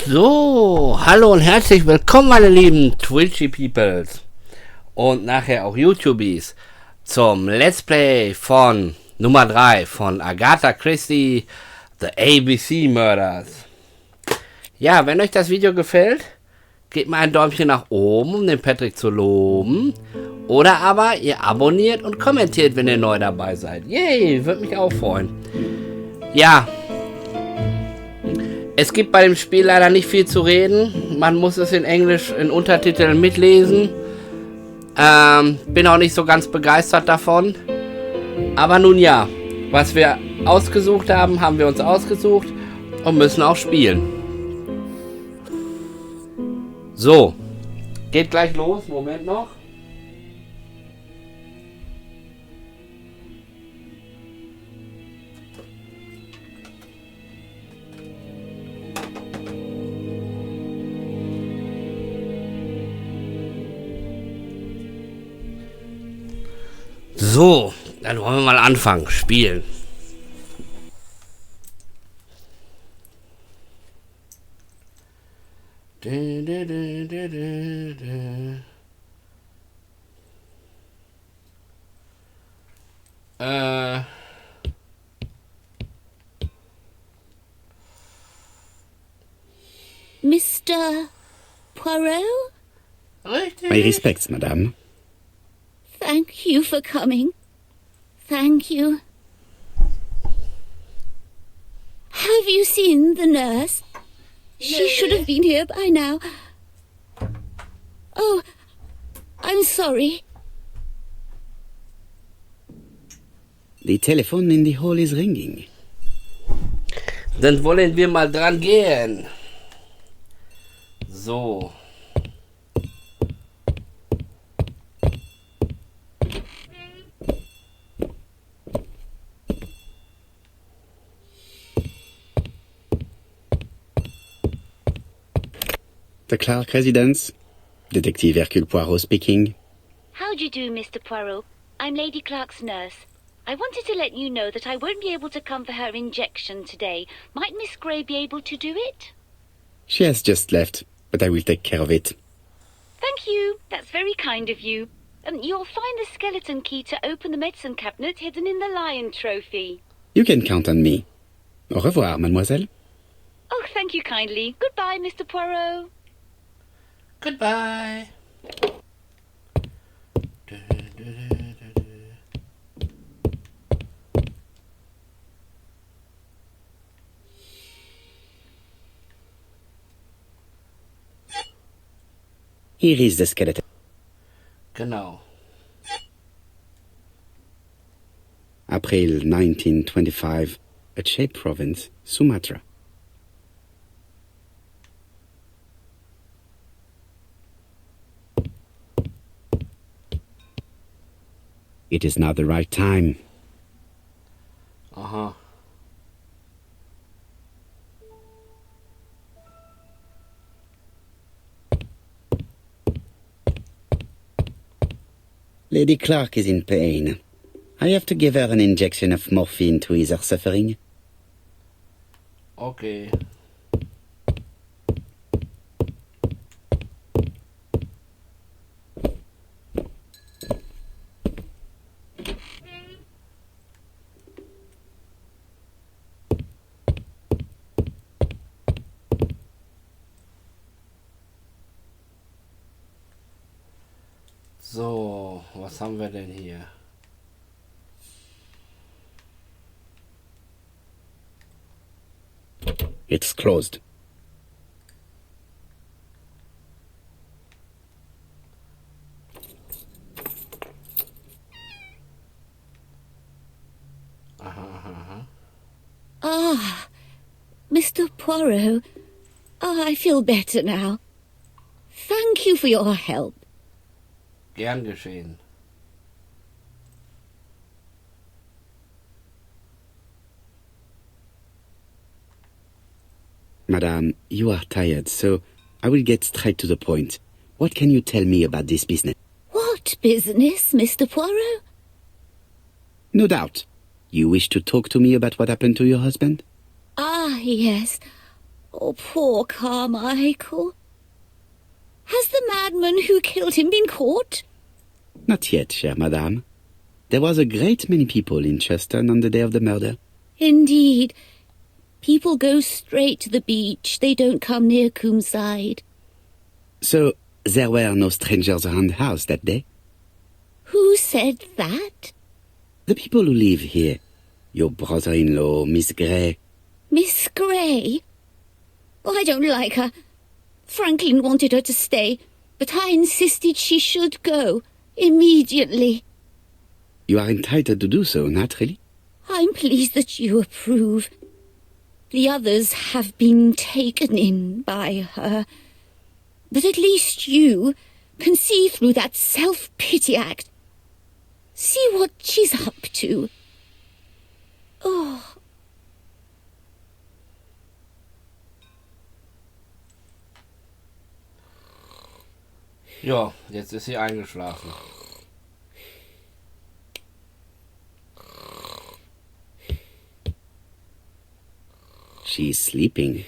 So, hallo und herzlich willkommen, meine lieben Twitchy Peoples und nachher auch YouTubies zum Let's Play von Nummer 3 von Agatha Christie, The A B C Murders. Ja, wenn euch das Video gefällt, gebt mal ein Däumchen nach oben, um den Patrick zu loben. Oder aber ihr abonniert und kommentiert, wenn ihr neu dabei seid. Yay, würde mich auch freuen. Ja, es gibt bei dem Spiel leider nicht viel zu reden. Man muss es in Englisch in Untertiteln mitlesen. Bin auch nicht so ganz begeistert davon. Aber nun ja, was wir ausgesucht haben, haben wir uns ausgesucht und müssen auch spielen. So, geht gleich los. Moment noch. So, dann wollen wir mal anfangen. Spielen. Mr. Poirot? Richtig. My respects, madame. Thank you for coming. Thank you. Have you seen the nurse? She should have been here by now. Oh, I'm sorry. The telephone in the hall is ringing. Dann wollen wir mal dran gehen. So. The Clark residence. Detective Hercule Poirot speaking. How do you do, Mr. Poirot? I'm Lady Clark's nurse. I wanted to let you know that I won't be able to come for her injection today. Might Miss Gray be able to do it? She has just left, but I will take care of it. Thank you. That's very kind of you. You'll find the skeleton key to open the medicine cabinet hidden in the lion trophy. You can count on me. Au revoir, mademoiselle. Oh, thank you kindly. Goodbye, Mr. Poirot. Goodbye. Here is the skeleton. Genau. April 1925, Aceh province, Sumatra. It is not the right time. Aha. Lady Clark is in pain. I have to give her an injection of morphine to ease her suffering. Okay. So, was haben wir denn hier? It's closed. Ah, Mr. Poirot. Oh, I feel better now. Thank you for your help. Gern geschehen. Madame, you are tired, so I will get straight to the point. What can you tell me about this business? What business, Mr. Poirot? No doubt. You wish to talk to me about what happened to your husband? Ah, yes. Oh, poor Carmichael. Has the madman who killed him been caught? Not yet, chère madame. There was a great many people in Cheston on the day of the murder. Indeed. People go straight to the beach. They don't come near Coomside. So, there were no strangers around the house that day? Who said that? The people who live here. Your brother-in-law, Miss Gray. Miss Gray? Oh, I don't like her. Franklin wanted her to stay, but I insisted she should go immediately. You are entitled to do so, naturally. I'm pleased that you approve. The others have been taken in by her. But at least you can see through that self-pity act. See what she's up to. Oh. Ja, jetzt ist sie eingeschlafen. She's sleeping.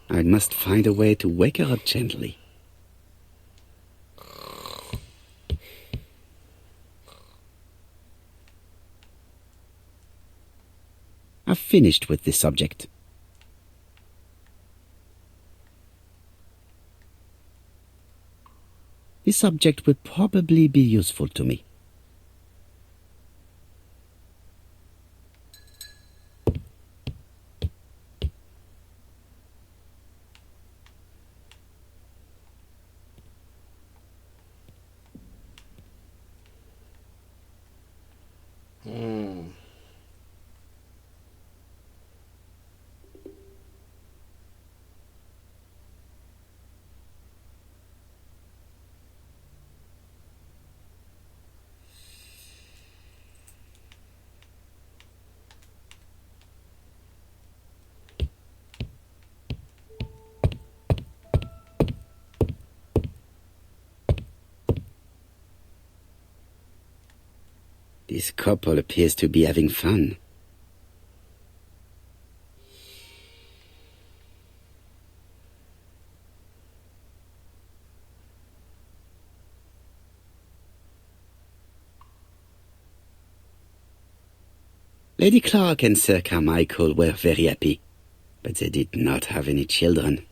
I must find a way to wake her up gently. I've finished with this subject. This subject will probably be useful to me. This couple appears to be having fun. Lady Clark and Sir Carmichael were very happy, but they did not have any children.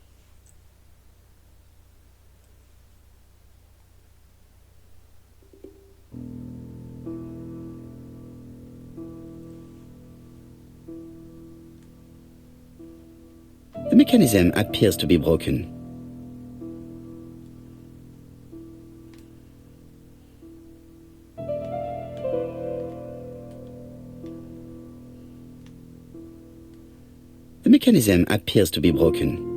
The mechanism appears to be broken. The mechanism appears to be broken.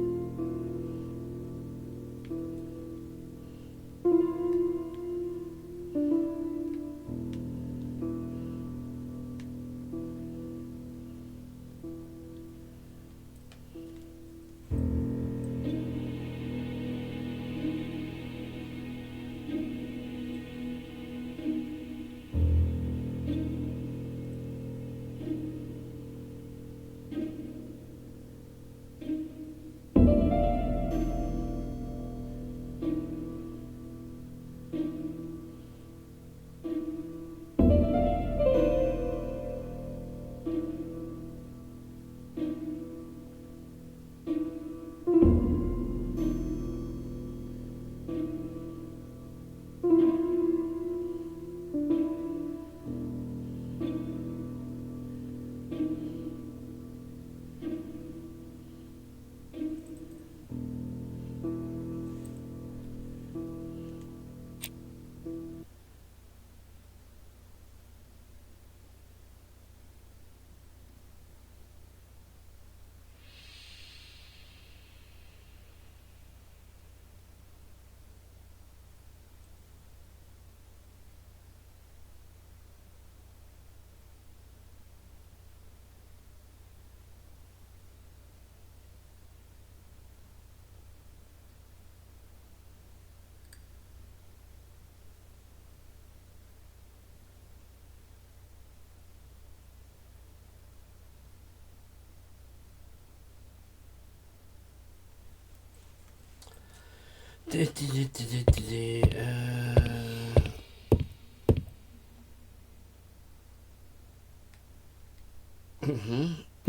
The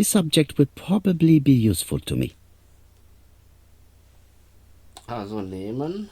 subject would probably be useful to me. Also nehmen.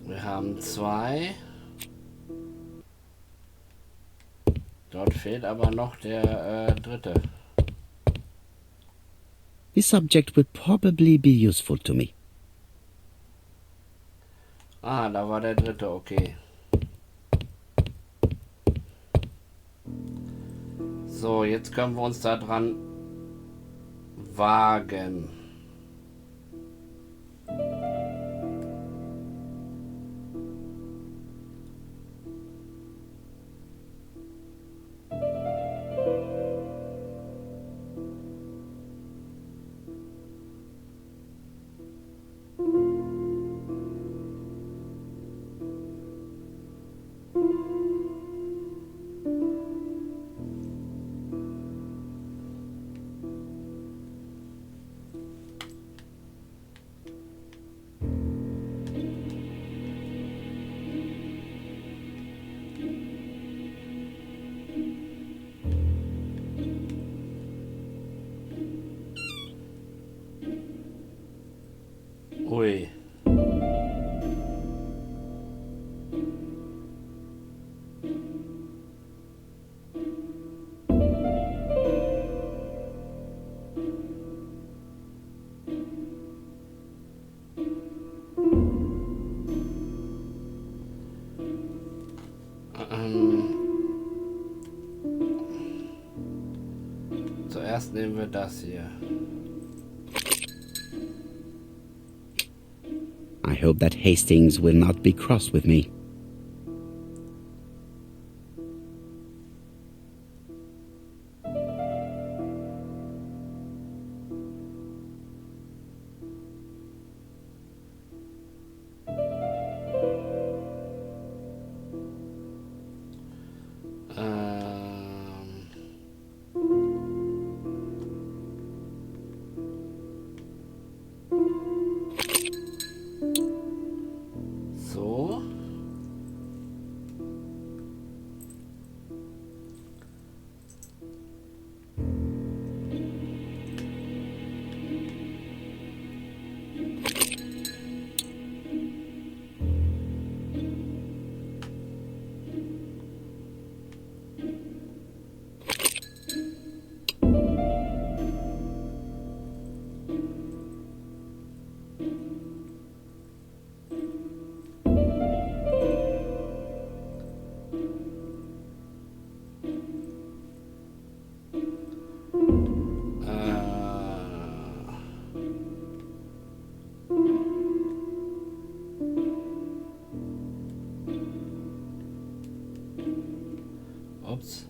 Wir haben 2. Dort fehlt aber noch der dritte. The subject would probably be useful to me. Ah, da war der dritte, okay. So, jetzt können wir uns da dran wagen. Ui. Zuerst nehmen wir das hier. I hope that Hastings will not be cross with me. So. Ups.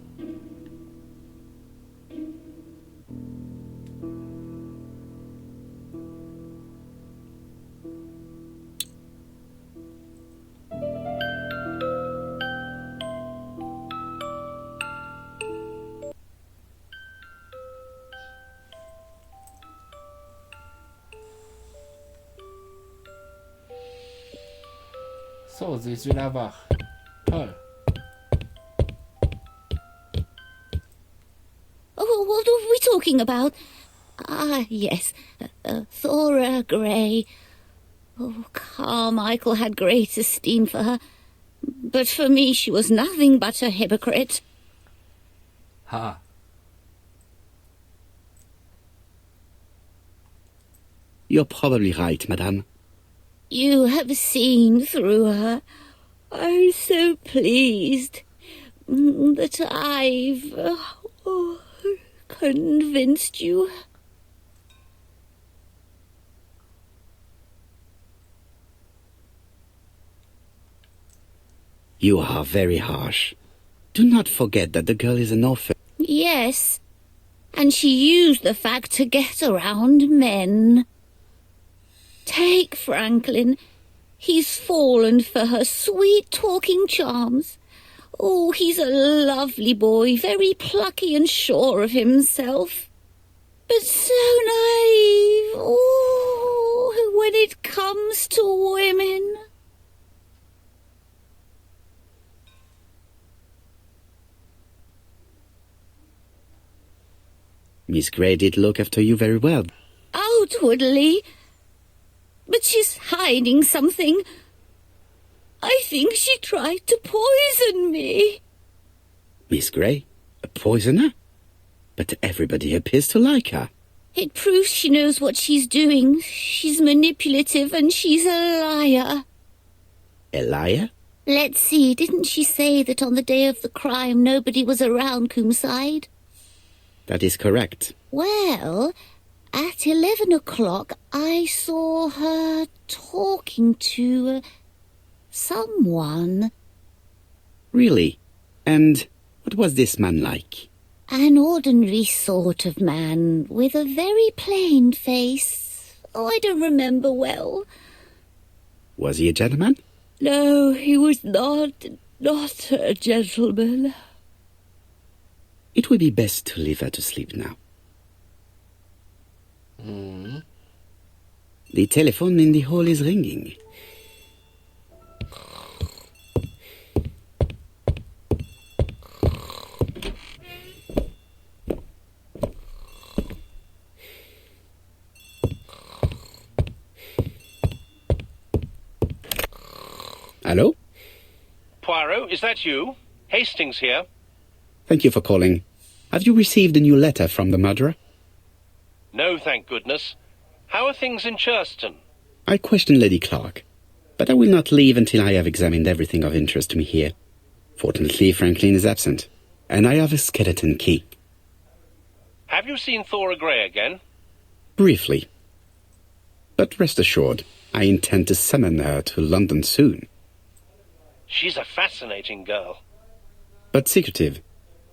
So, sie ist wieder wach. Toll. Oh, what are we talking about? Ah, yes, Thora Grey. Oh, Carmichael had great esteem for her, but for me she was nothing but a hypocrite. Ha. You're probably right, madame. You have seen through her. I'm so pleased that I've convinced you. You are very harsh. Do not forget that the girl is an orphan. Yes, and she used the fact to get around men. Take Franklin. He's fallen for her sweet talking charms. Oh, he's a lovely boy, very plucky and sure of himself. But so naive. Oh, when it comes to women. Miss Grey did look after you very well. Outwardly. But she's hiding something. I think she tried to poison me. Miss Grey? A poisoner? But everybody appears to like her. It proves she knows what she's doing. She's manipulative and she's a liar. A liar? Let's see, didn't she say that on the day of the crime nobody was around Coomside? That is correct. Well, at 11 o'clock I saw her talking to someone. Really? And what was this man like? An ordinary sort of man with a very plain face. Oh, I don't remember well. Was he a gentleman? No, he was not a gentleman. It would be best to leave her to sleep now. The telephone in the hall is ringing. Hello? Poirot, is that you? Hastings here. Thank you for calling. Have you received a new letter from the murderer? No, thank goodness. How are things in Churston? I questioned Lady Clark, but I will not leave until I have examined everything of interest to me here. Fortunately, Franklin is absent, and I have a skeleton key. Have you seen Thora Grey again? Briefly. But rest assured, I intend to summon her to London soon. She's a fascinating girl. But secretive.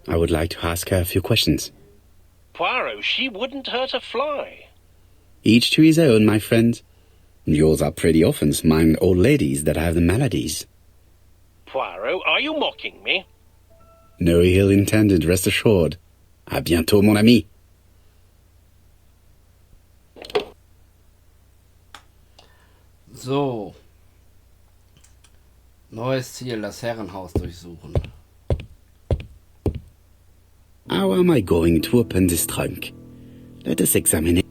I would like to ask her a few questions. Poirot, she wouldn't hurt a fly. Each to his own, my friend. Yours are pretty orphans, mine old ladies that have the maladies. Poirot, are you mocking me? No ill intended, rest assured. À bientôt, mon ami. So. Neues Ziel, das Herrenhaus durchsuchen. How am I going to open this trunk? Let us examine it.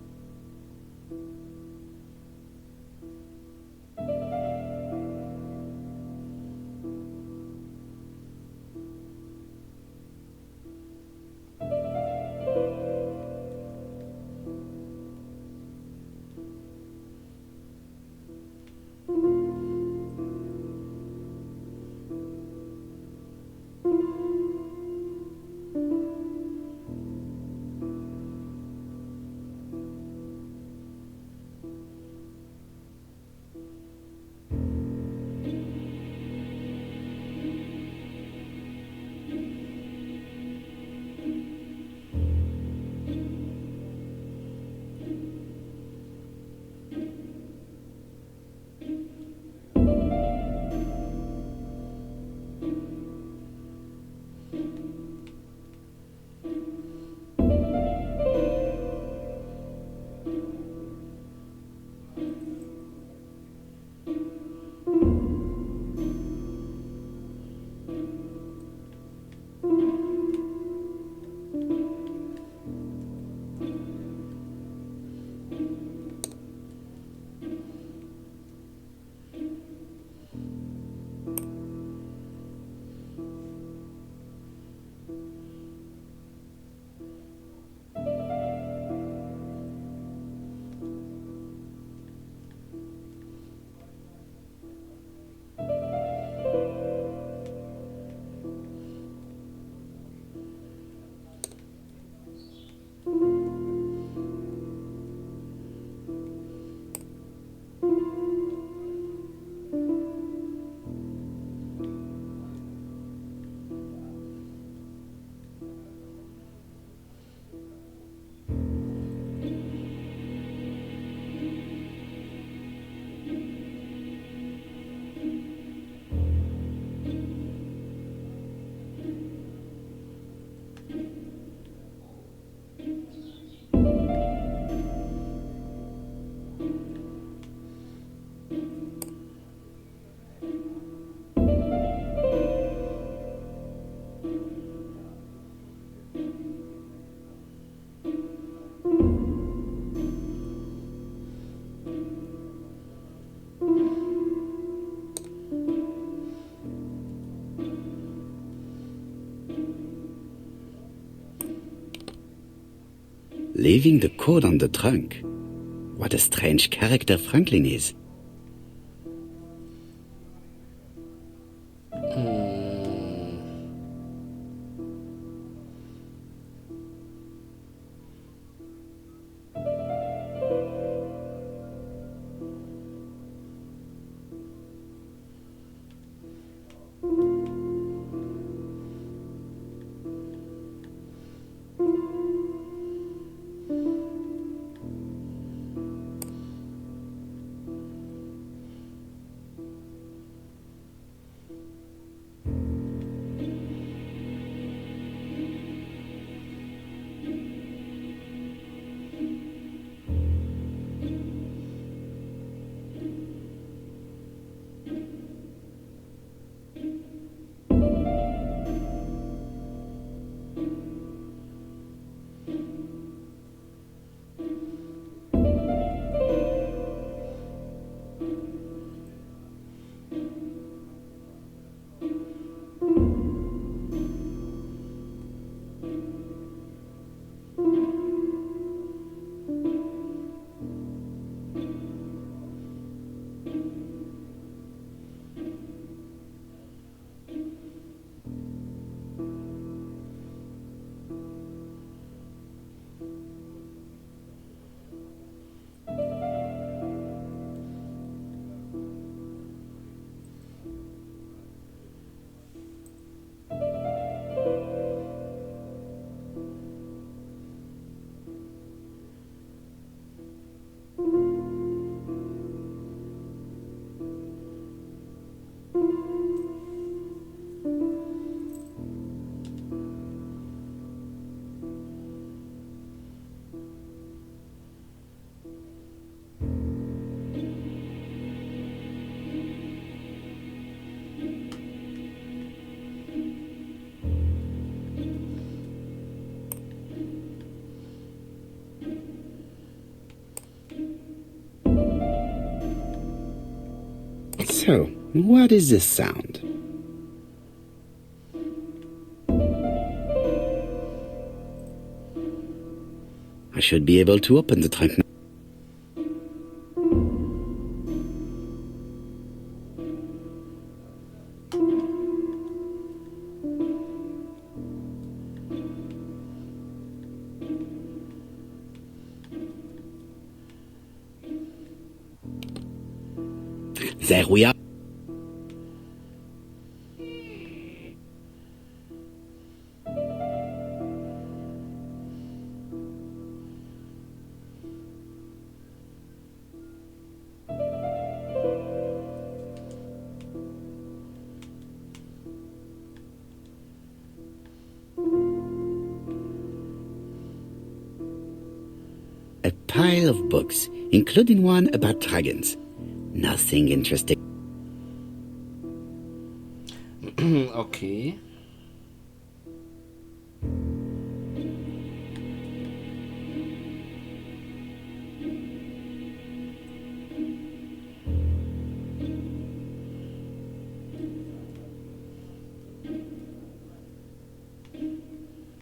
Leaving the code on the trunk. What a strange character Franklin is. So, what is this sound? I should be able to open the trunk now. There we are. A pile of books, including one about dragons. Nothing interesting. Okay.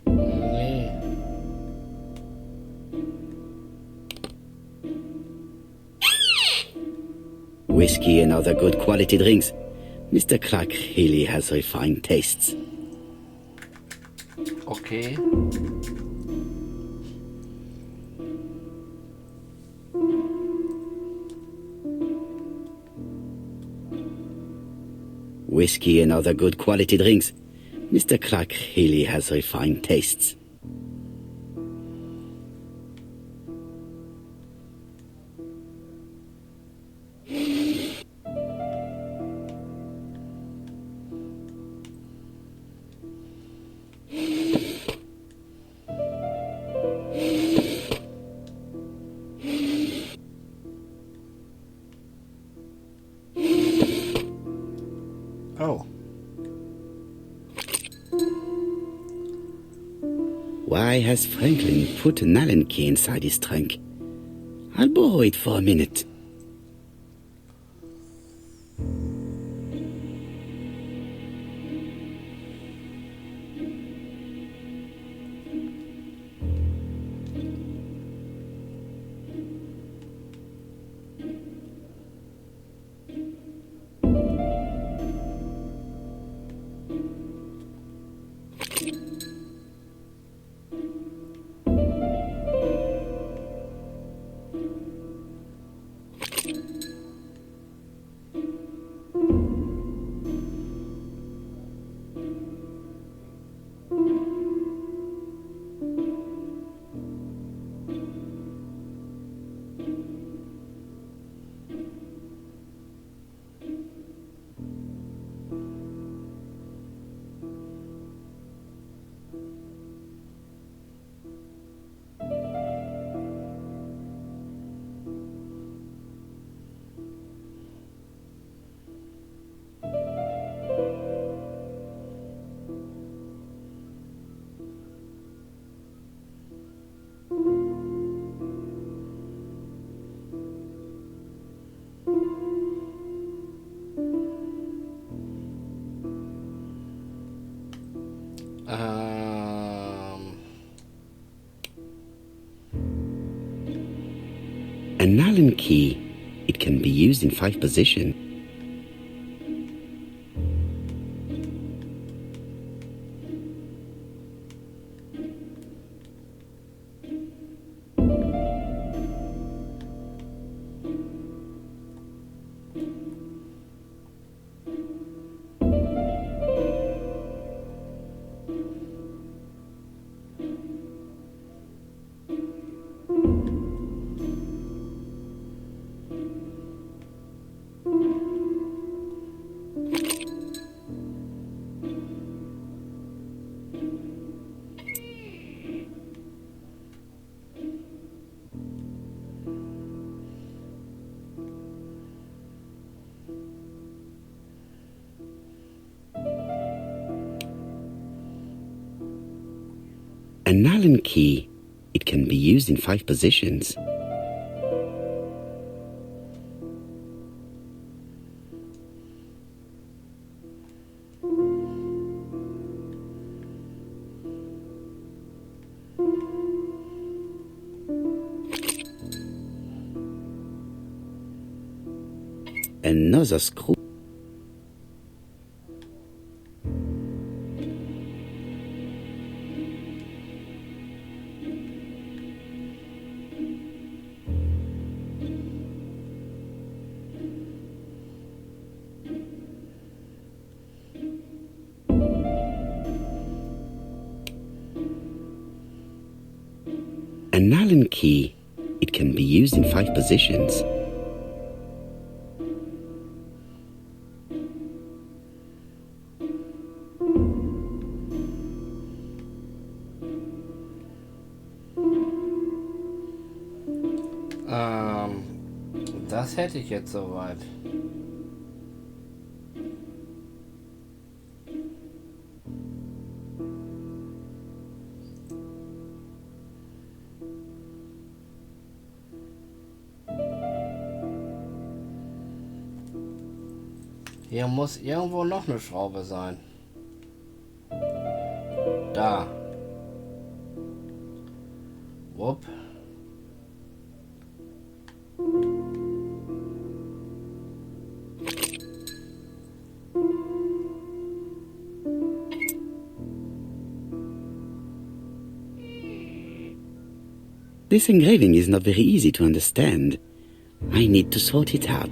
Nee. Whiskey and other good quality drinks. Mr. Clark really has refined tastes. Okay. Whiskey and other good quality drinks. Mr. Clark really has refined tastes. Oh. Why has Franklin put an Allen key inside his trunk? I'll borrow it for a minute. An Allen key. It can be used in 5 positions. An Allen key. It can be used in 5 positions. Another screw. An Allen key. It can be used in 5 positions. Das hätte ich jetzt soweit. Hier muss irgendwo noch eine Schraube sein. Da. Wupp. This engraving is not very easy to understand. I need to sort it out.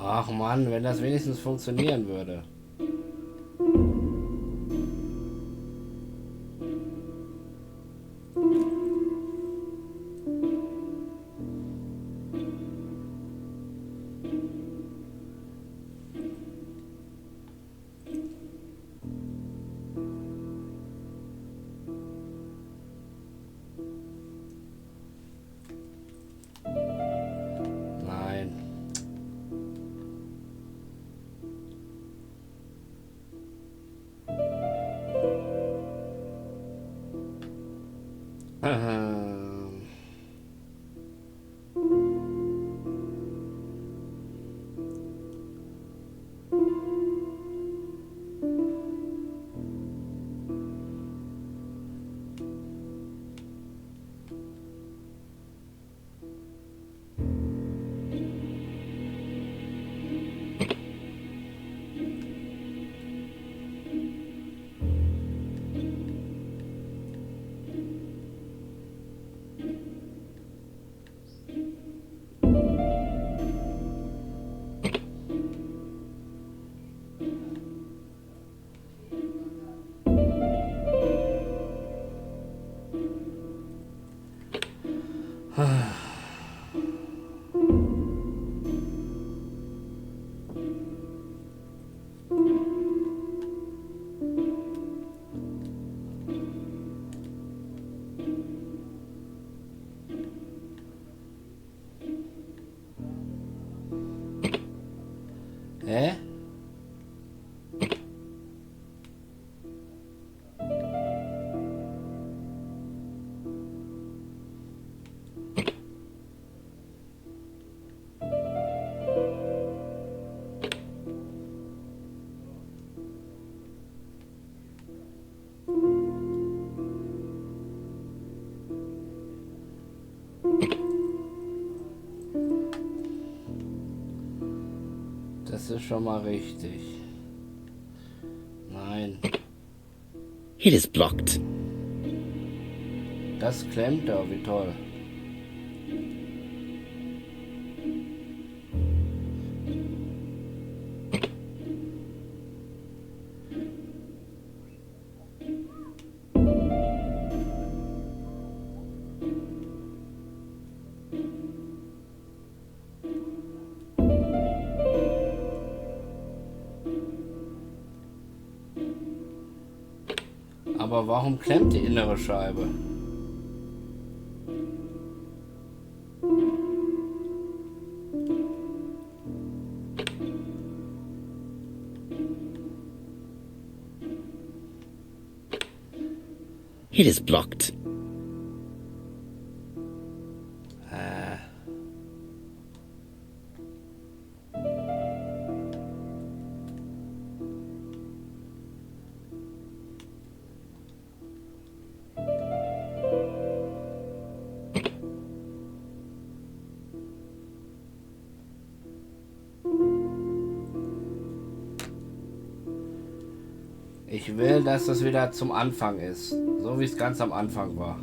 Ach Mann, wenn das wenigstens funktionieren würde. ist schon mal richtig. Nein. It is blocked. Das klemmt ja, wie toll. Aber warum klemmt die innere Scheibe? It is blocked. Ich will, dass das wieder zum Anfang ist. So wie es ganz am Anfang war.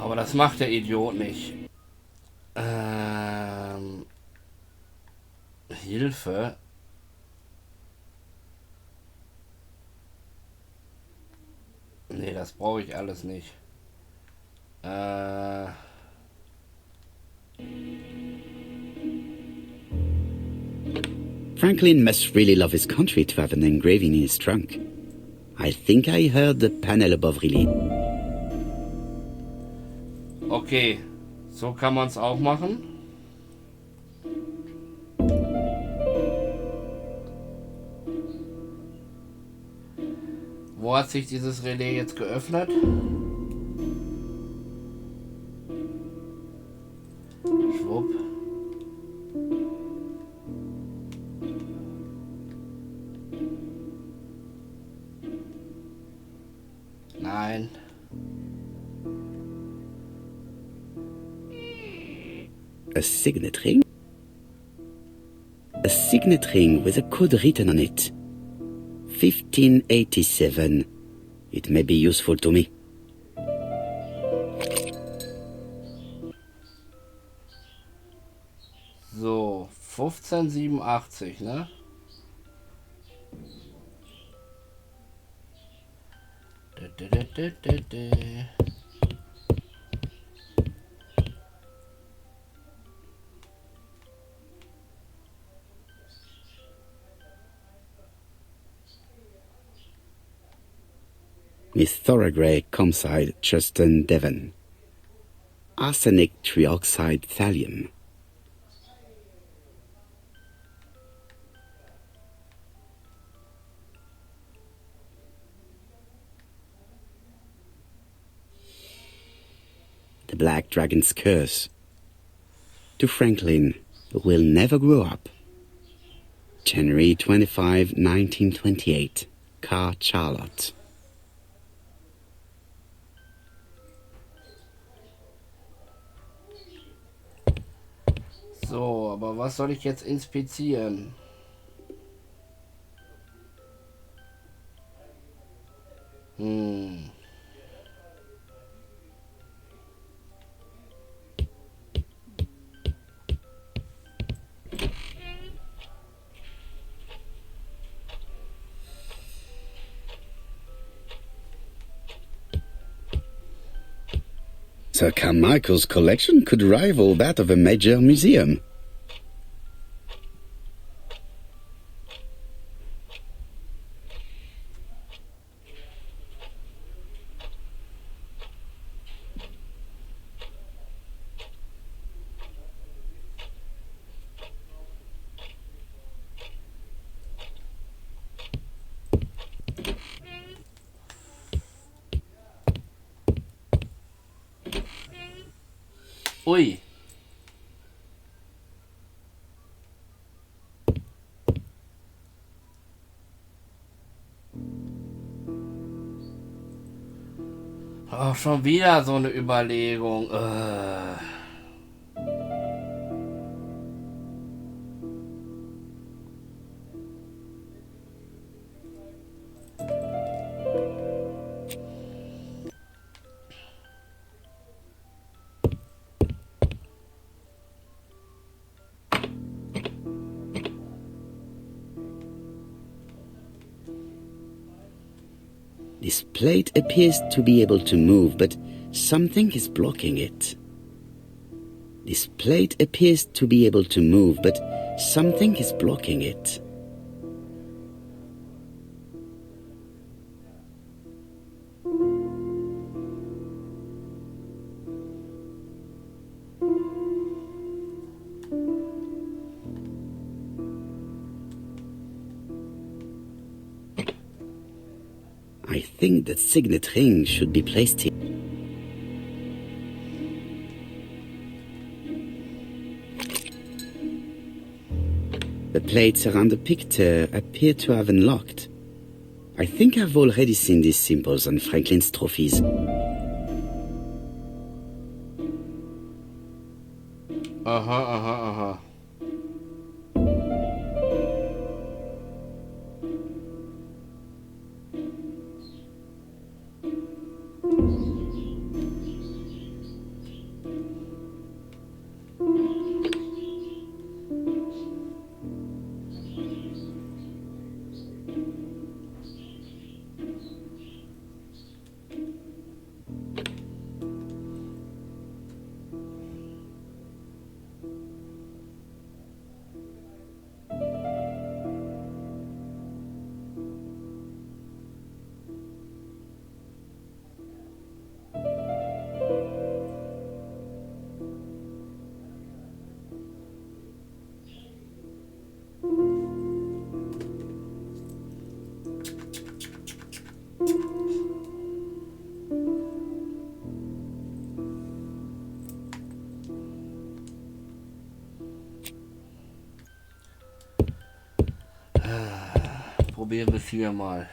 Aber das macht der Idiot nicht. Hilfe. Nee, das brauche ich alles nicht. Franklin must really love his country to have an engraving in his trunk. I think I heard the panel above really. Okay, so kann man es auch machen. Wo hat sich dieses Relais jetzt geöffnet? Schwupp. Nein. A signet ring? A signet ring with a code written on it. 1587. It may be useful to me. So, 1587, ne? Miss Thorogray, Comside, Chuston, Devon. Arsenic trioxide thallium. The Black Dragon's Curse. To Franklin, who will never grow up. January 25, 1928. Car Charlotte. So, aber was soll ich jetzt inspizieren? Sir Carmichael's collection could rival that of a major museum. Ui. schon wieder so eine Überlegung. This plate appears to be able to move, but something is blocking it. This plate appears to be able to move, but something is blocking it. I think that signet ring should be placed here. The plates around the picture appear to have unlocked. I think I've already seen these symbols on Franklin's trophies. Aha. Probieren wir es hier mal.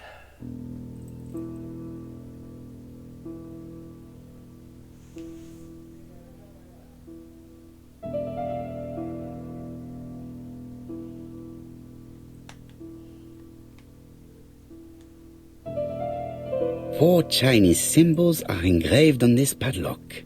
Four Chinese symbols are engraved on this padlock.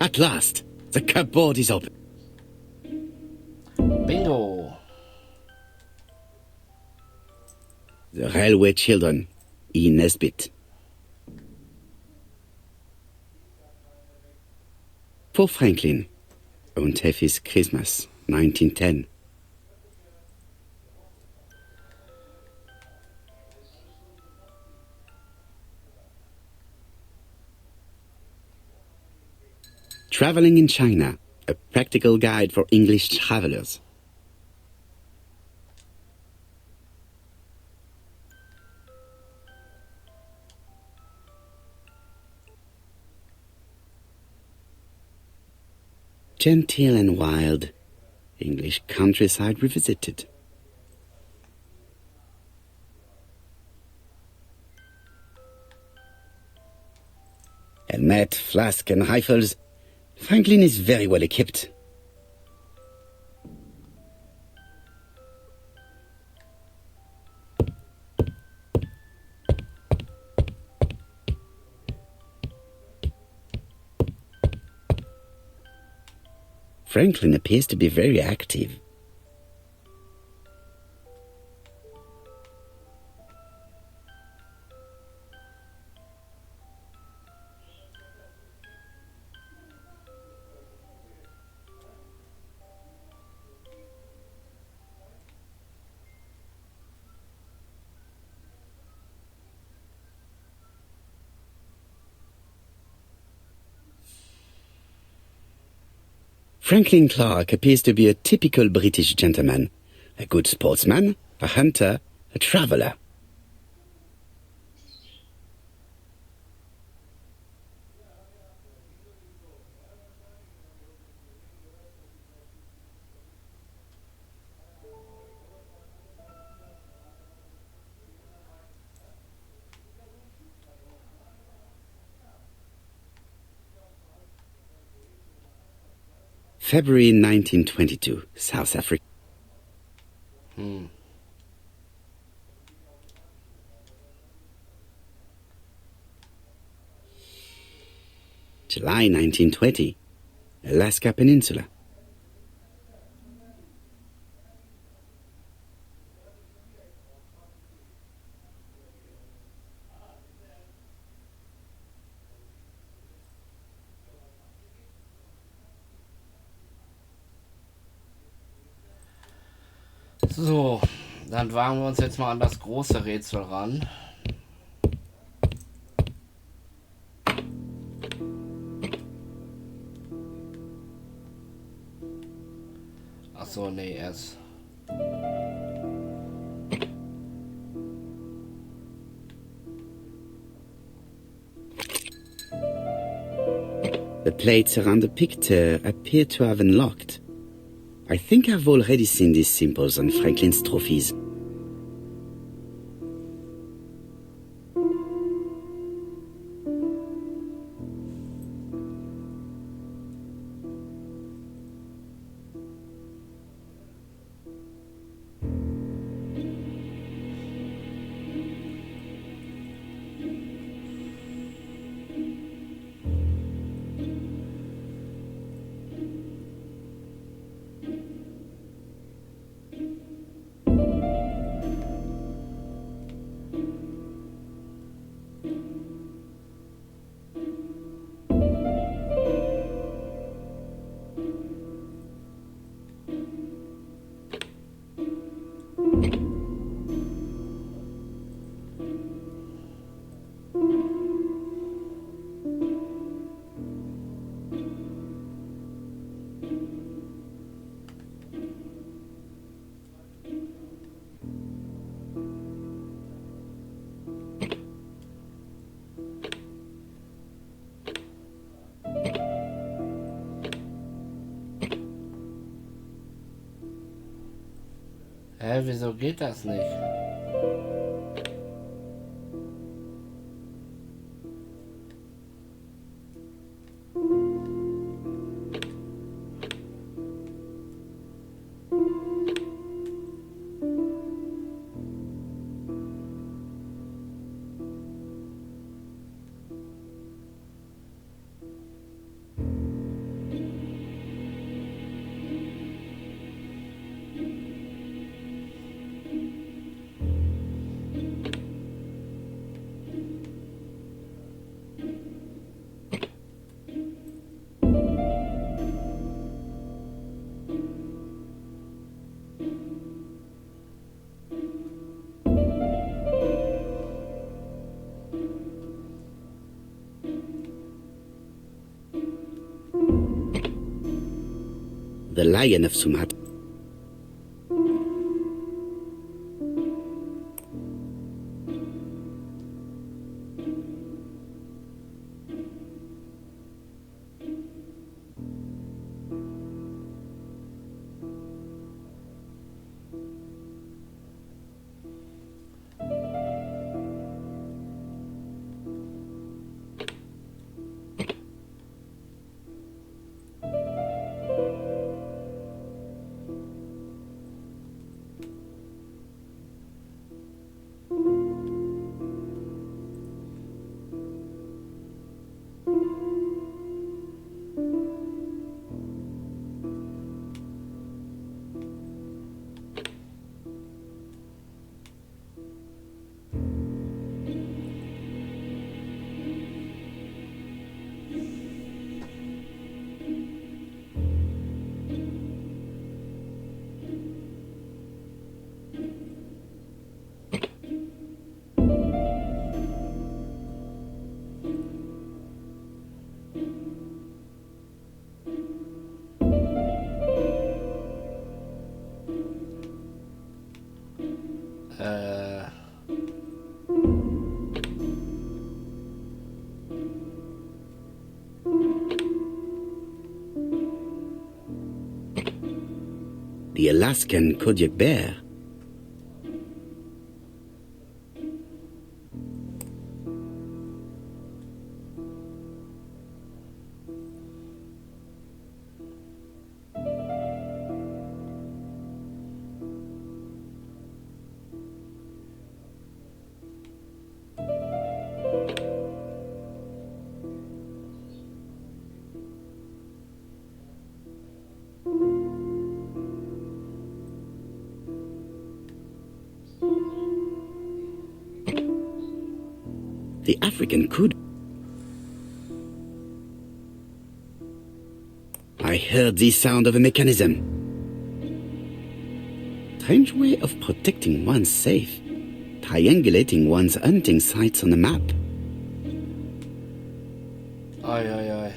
At last, the cupboard is open. Bingo. The Railway Children, E. Nesbit. For Franklin, und Effie's Christmas, 1910. Traveling in China, a practical guide for English travelers. Genteel and wild, English countryside revisited. Helmet, flask and rifles. Franklin is very well equipped. Franklin appears to be very active. Franklin Clark appears to be a typical British gentleman. A good sportsman, a hunter, a traveller. February 1922, South Africa. July 1920, Alaska Peninsula. So, dann wagen wir uns jetzt mal an das große Rätsel ran. Ach so, nee, erst. The plates around the picture appear to have unlocked. I think I've already seen these symbols on Franklin's trophies. Wieso geht das nicht? The Lion of Sumatra. The Alaskan Kodiak bear. The African could. I heard the sound of a mechanism. Strange way of protecting one's safe. Triangulating one's hunting sites on the map. Oi, oi, oi.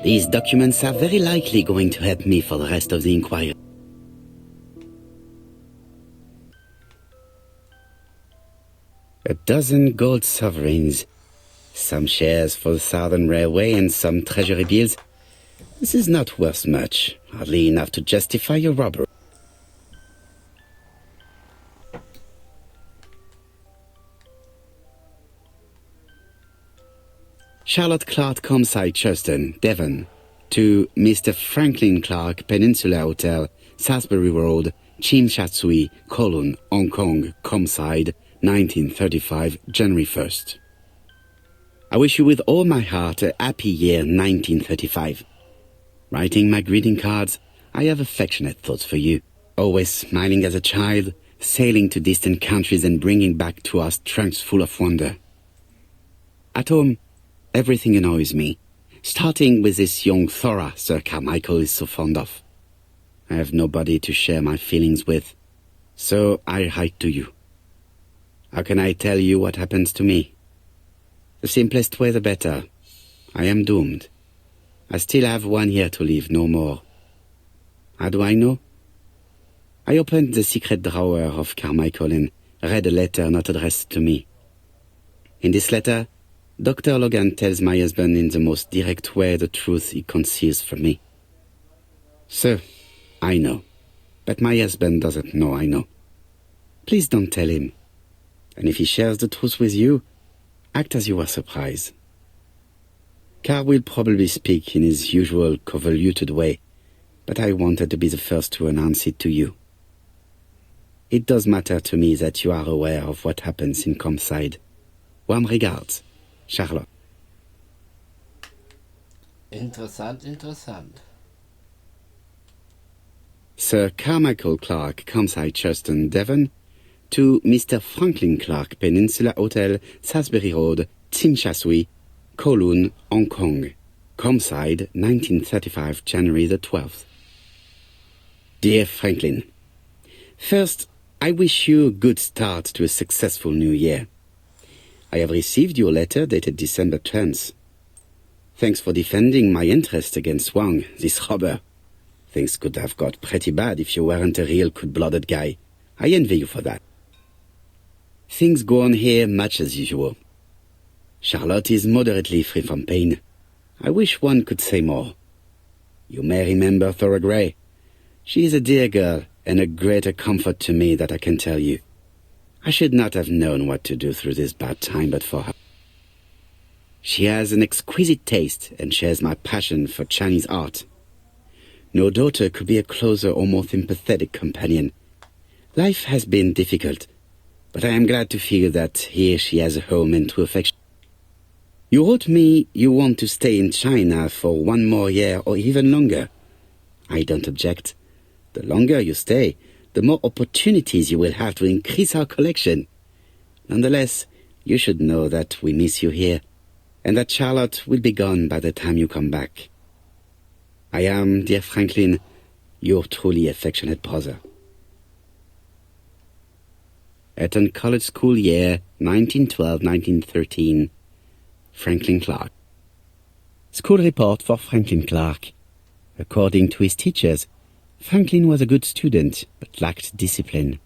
These documents are very likely going to help me for the rest of the inquiry. A dozen gold sovereigns, some shares for the Southern Railway and some treasury bills. This is not worth much, hardly enough to justify your robbery. Charlotte Clark, Comside, Churston, Devon, to Mr. Franklin Clark, Peninsula Hotel, Salisbury Road, Chimchatsui, Kowloon, Hong Kong, Comside, 1935, January 1st. I wish you with all my heart a happy year 1935. Writing my greeting cards, I have affectionate thoughts for you. Always smiling as a child, sailing to distant countries and bringing back to us trunks full of wonder. At home, everything annoys me, starting with this young Thora Sir Carmichael is so fond of. I have nobody to share my feelings with, so I write to you. How can I tell you what happens to me? The simplest way the better. I am doomed. I still have 1 year to live, no more. How do I know? I opened the secret drawer of Carmichael and read a letter not addressed to me. In this letter, Dr. Logan tells my husband in the most direct way the truth he conceals from me. So, I know. But my husband doesn't know I know. Please don't tell him. And if he shares the truth with you, act as you were surprised. Carr will probably speak in his usual convoluted way, but I wanted to be the first to announce it to you. It does matter to me that you are aware of what happens in Comside. Warm regards. Charlotte. Interessant, interessant. Sir Carmichael Clark, Comside, Churston, Devon, to Mr. Franklin Clark, Peninsula Hotel, Salisbury Road, Chimchatsui, Kowloon, Hong Kong, Comside, 1935, January the 12th. Dear Franklin, first, I wish you a good start to a successful new year. I have received your letter dated December 10th. Thanks for defending my interest against Wang, this robber. Things could have got pretty bad if you weren't a real cold-blooded guy. I envy you for that. Things go on here much as usual. Charlotte is moderately free from pain. I wish one could say more. You may remember Thora Gray. She is a dear girl and a greater comfort to me that I can tell you. I should not have known what to do through this bad time but for her. She has an exquisite taste and shares my passion for Chinese art. No daughter could be a closer or more sympathetic companion. Life has been difficult, but I am glad to feel that here she has a home and true affection. You wrote me you want to stay in China for 1 more year or even longer. I don't object. The longer you stay, the more opportunities you will have to increase our collection. Nonetheless, you should know that we miss you here, and that Charlotte will be gone by the time you come back. I am, dear Franklin, your truly affectionate brother. Eton College School Year 1912-1913, Franklin Clark. School report for Franklin Clark. According to his teachers, Franklin was a good student, but lacked discipline.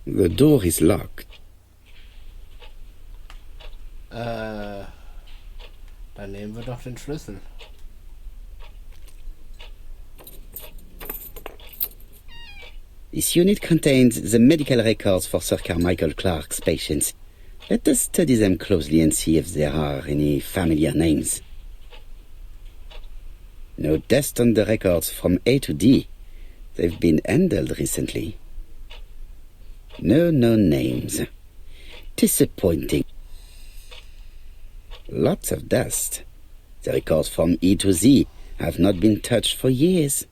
The door is locked. Dann nehmen wir doch den Schlüssel. This unit contains the medical records for Sir Carmichael Clark's patients. Let us study them closely and see if there are any familiar names. No deaths on the records from A to D. They've been handled recently. No known names. Disappointing. Lots of dust. The records from E to Z have not been touched for years.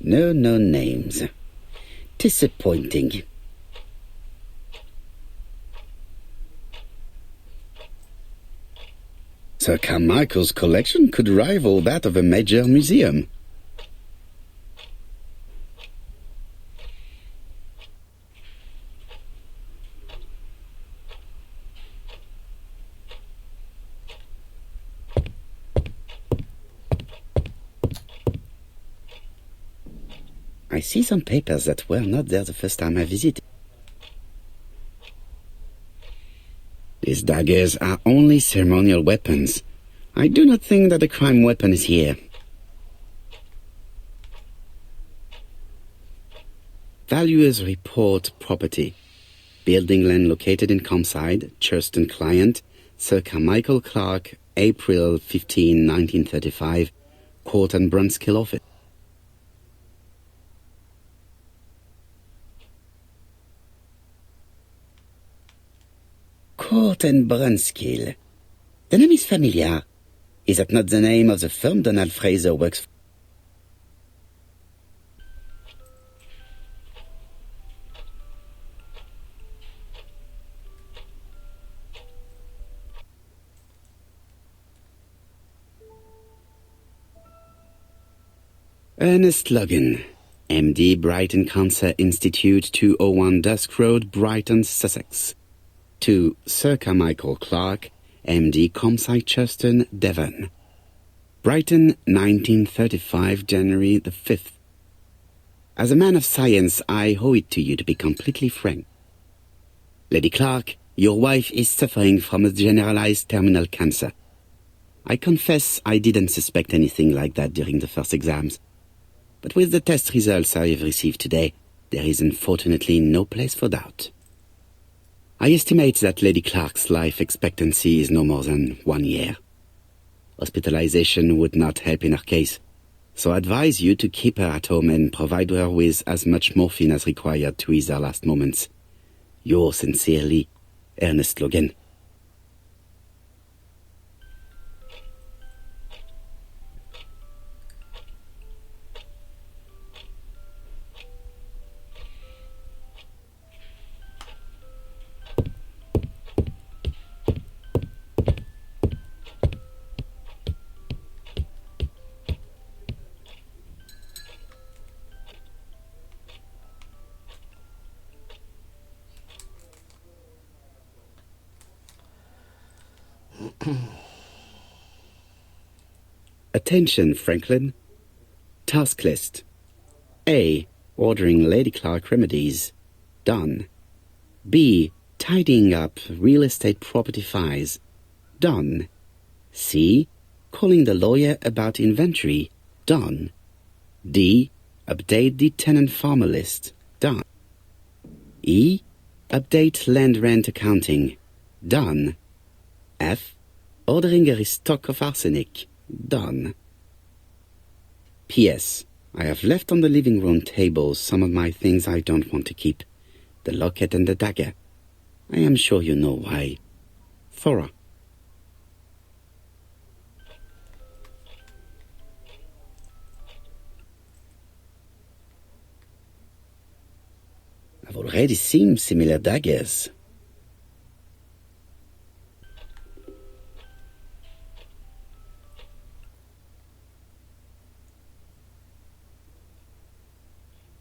No known names. Disappointing. Sir Carmichael's collection could rival that of a major museum. I see some papers that were not there the first time I visited. These daggers are only ceremonial weapons. I do not think that the crime weapon is here. Valuers report property. Building land located in Comside, Churston client, Sir Carmichael Clark, April 15, 1935, Court and Brunskill office. Court and Brunskill. The name is familiar. Is that not the name of the firm Donald Fraser works for? Ernest Logan, MD, Brighton Cancer Institute, 201 Dusk Road, Brighton, Sussex. To Sir Carmichael Clark, MD, Comside, Churston, Devon. Brighton, 1935, January the 5th. As a man of science, I owe it to you to be completely frank. Lady Clark, your wife is suffering from a generalized terminal cancer. I confess I didn't suspect anything like that during the first exams. But with the test results I have received today, there is unfortunately no place for doubt. I estimate that Lady Clark's life expectancy is no more than 1 year. Hospitalization would not help in her case, so I advise you to keep her at home and provide her with as much morphine as required to ease her last moments. Yours sincerely, Ernest Logan. Attention, Franklin. Task list. A. Ordering Lady Clark remedies. Done. B. Tidying up real estate property files. Done. C. Calling the lawyer about inventory. Done. D. Update the tenant-farmer list. Done. E. Update land rent accounting. Done. F. Ordering a restock of arsenic. Done. P.S. I have left on the living room table some of my things I don't want to keep. The locket and the dagger. I am sure you know why. Thora. I've already seen similar daggers.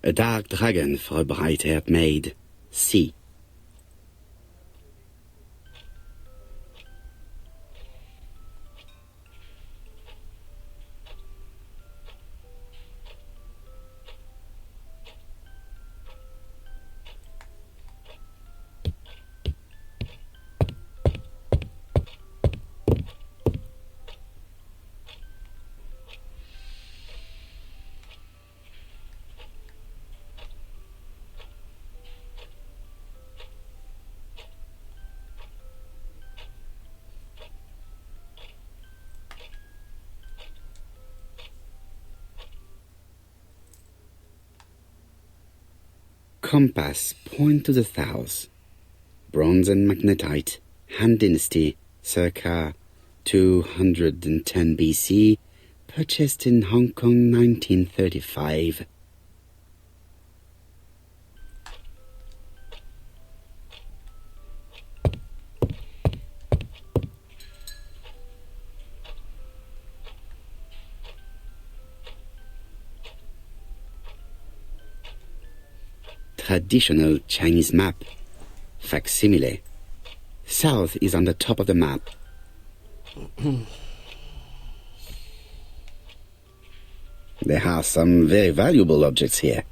A dark dragon for a bright-haired maid. C. Compass, point to the south. Bronze and magnetite, Han Dynasty, circa 210 BC, purchased in Hong Kong 1935. Traditional Chinese map. Facsimile. South is on the top of the map. There are some very valuable objects here.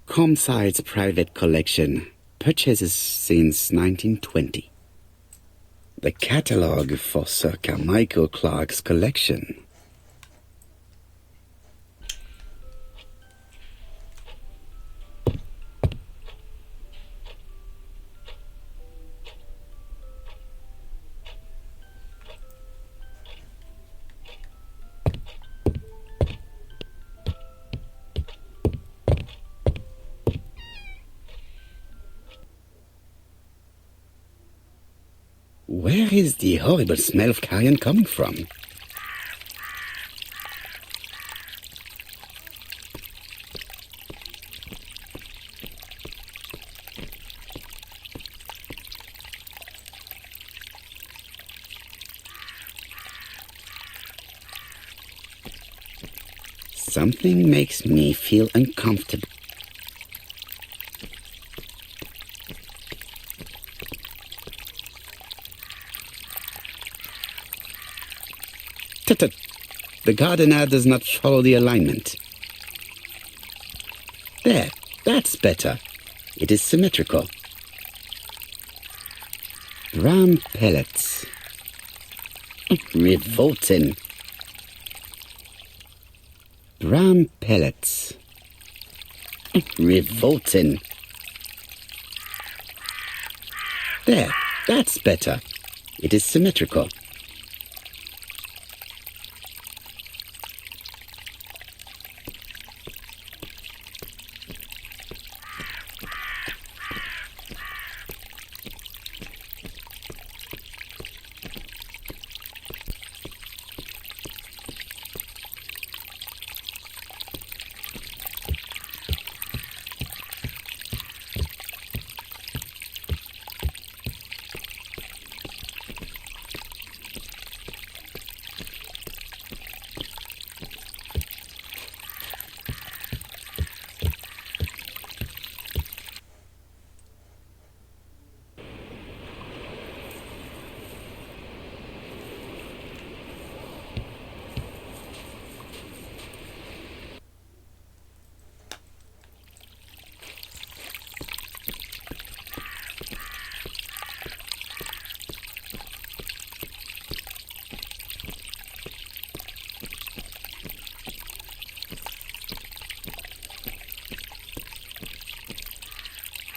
Comside's private collection, purchases since 1920. The catalogue for Sir Carmichael Clark's collection. Where is the horrible smell of carrion coming from? Something makes me feel uncomfortable. Tut-tut. The gardener does not follow the alignment. There, that's better. It is symmetrical. Brown pellets. Revolting. Brown pellets. Revolting. There, that's better. It is symmetrical.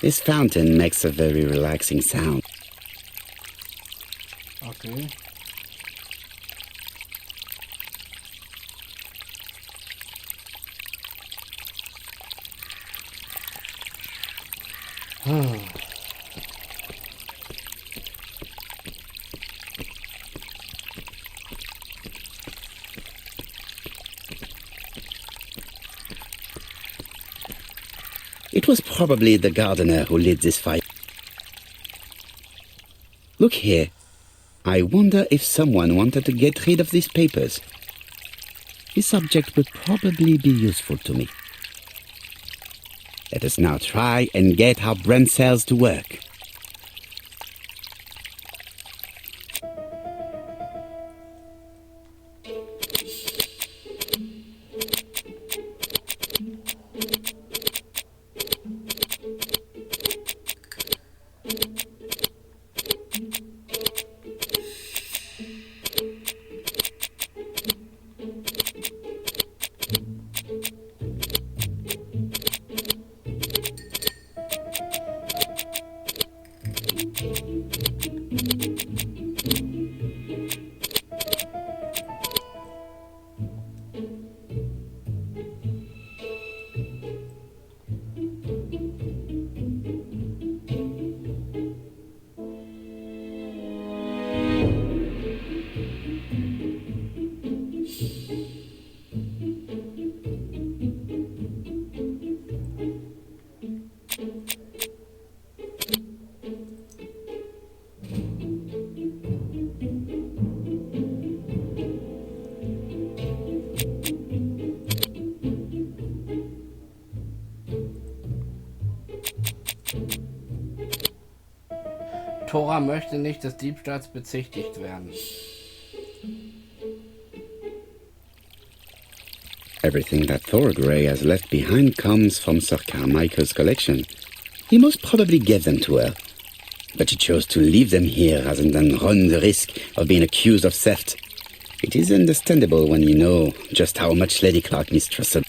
This fountain makes a very relaxing sound. Okay. It was probably the gardener who lit this fire. Look here. I wonder if someone wanted to get rid of these papers. This object would probably be useful to me. Let us now try and get our brain cells to work. Tora möchte nicht des Diebstahls bezichtigt werden. Everything that Thorgray has left behind comes from Sir Carmichael's collection. He most probably gave them to her. But she chose to leave them here rather than run the risk of being accused of theft. It is understandable when you know just how much Lady Clark mistrusted.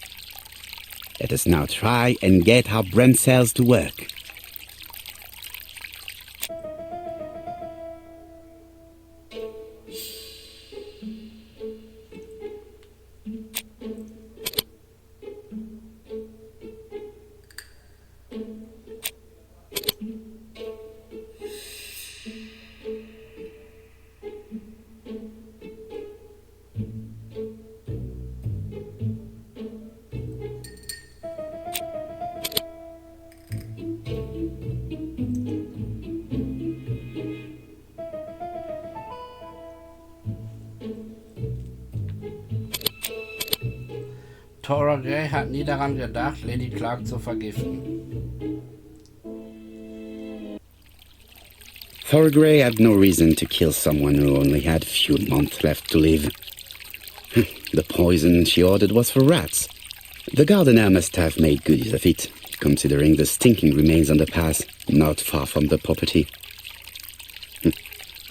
Let us now try and get our brain cells to work. Tora Gray hat nie daran gedacht, Lady Clark zu vergiften. Thorgray had no reason to kill someone who only had a few months left to live. The poison she ordered was for rats. The gardener must have made good use of it, considering the stinking remains on the path, not far from the property.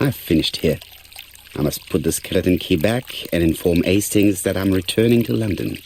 I've finished here. I must put the skeleton key back and inform Hastings that I'm returning to London.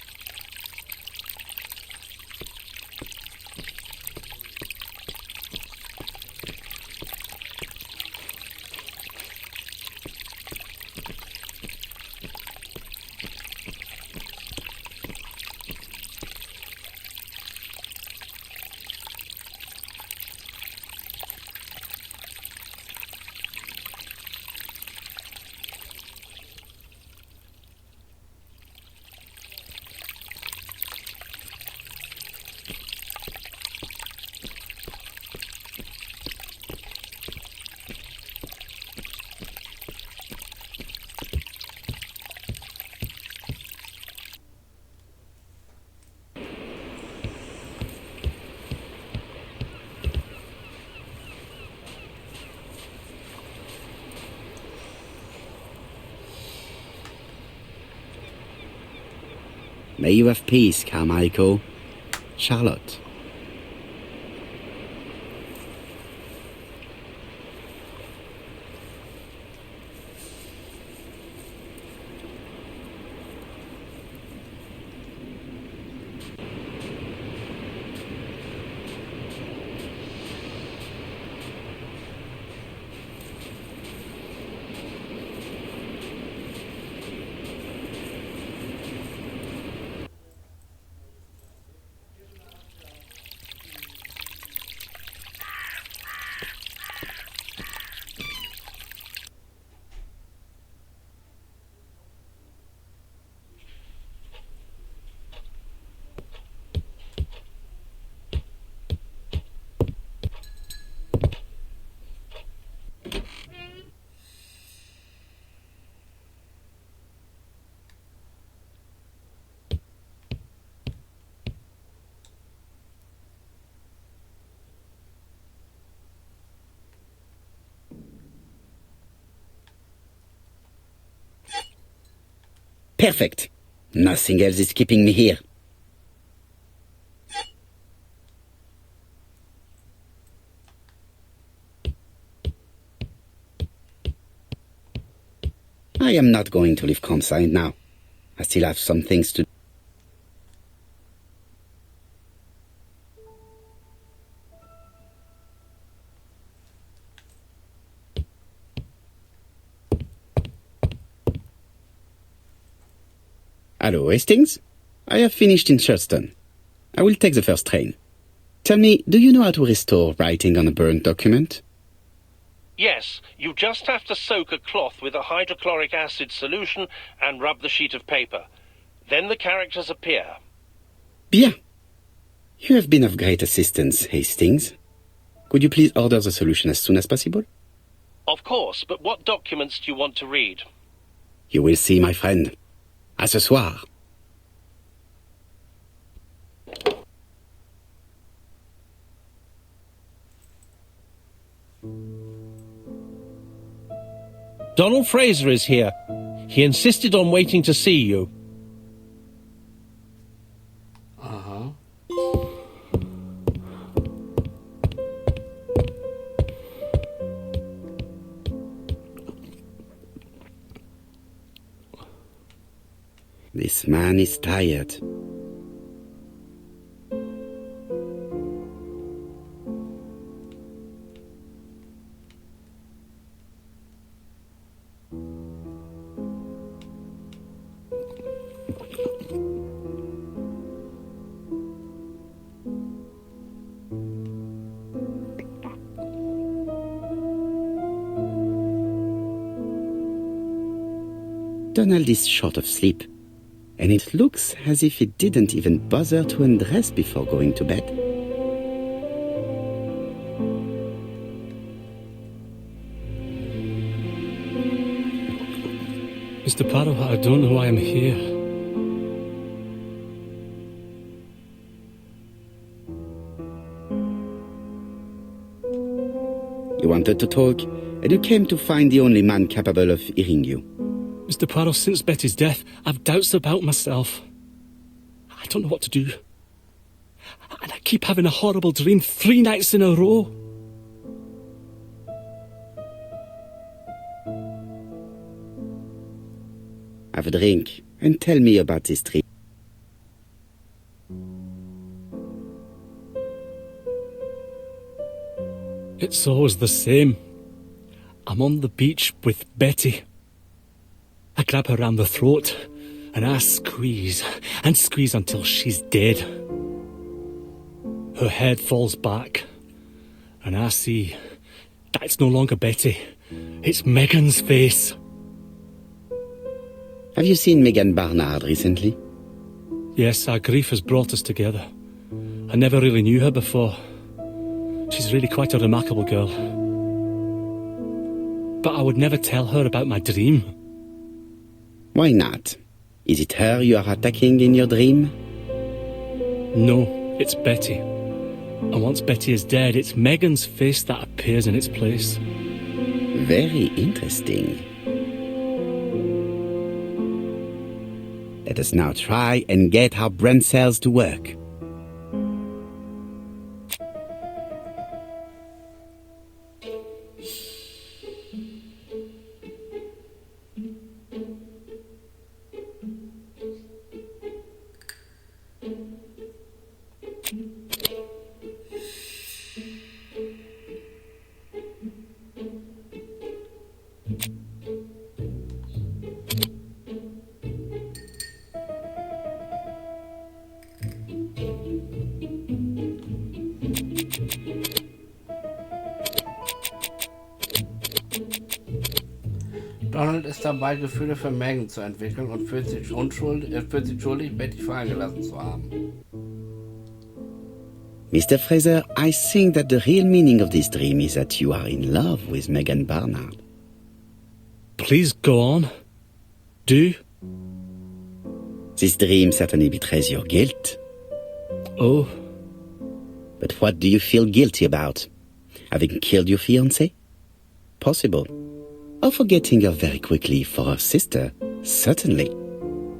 May you have peace, Carmichael. Charlotte. Perfect. Nothing else is keeping me here. I am not going to leave campsite now. I still have some things to do. Hello, Hastings. I have finished in Charleston. I will take the first train. Tell me, do you know how to restore writing on a burnt document? Yes, you just have to soak a cloth with a hydrochloric acid solution and rub the sheet of paper. Then the characters appear. Bien. You have been of great assistance, Hastings. Could you please order the solution as soon as possible? Of course, but what documents do you want to read? You will see, my friend. À ce soir. Donald Fraser is here. He insisted on waiting to see you. Aha. This man is tired. Donald is short of sleep, and it looks as if he didn't even bother to undress before going to bed. Mr. Poirot, I don't know why I'm here. You wanted to talk, and you came to find the only man capable of hearing you. Mr. Poirot, since Betty's death, I've doubts about myself. I don't know what to do. And I keep having a horrible dream 3 nights in a row. Have a drink, and tell me about this dream. It's always the same. I'm on the beach with Betty. I grab her round the throat, and I squeeze, and squeeze until she's dead. Her head falls back, and I see that it's no longer Betty. It's Megan's face. Have you seen Megan Barnard recently? Yes, our grief has brought us together. I never really knew her before. She's really quite a remarkable girl. But I would never tell her about my dream. Why not? Is it her you are attacking in your dream? No, it's Betty. And once Betty is dead, it's Megan's face that appears in its place. Very interesting. Let us now try and get our brain cells to work. Donald ist dabei, Gefühle für Megan zu entwickeln und fühlt sich schuldig, Betty fallen gelassen zu haben. Mr. Fraser, I think that the real meaning of this dream is that you are in love with Megan Barnard. Please go on. Do. This dream certainly betrays your guilt. Oh. But what do you feel guilty about? Having killed your fiancé? Possible. Or forgetting her very quickly for her sister? Certainly.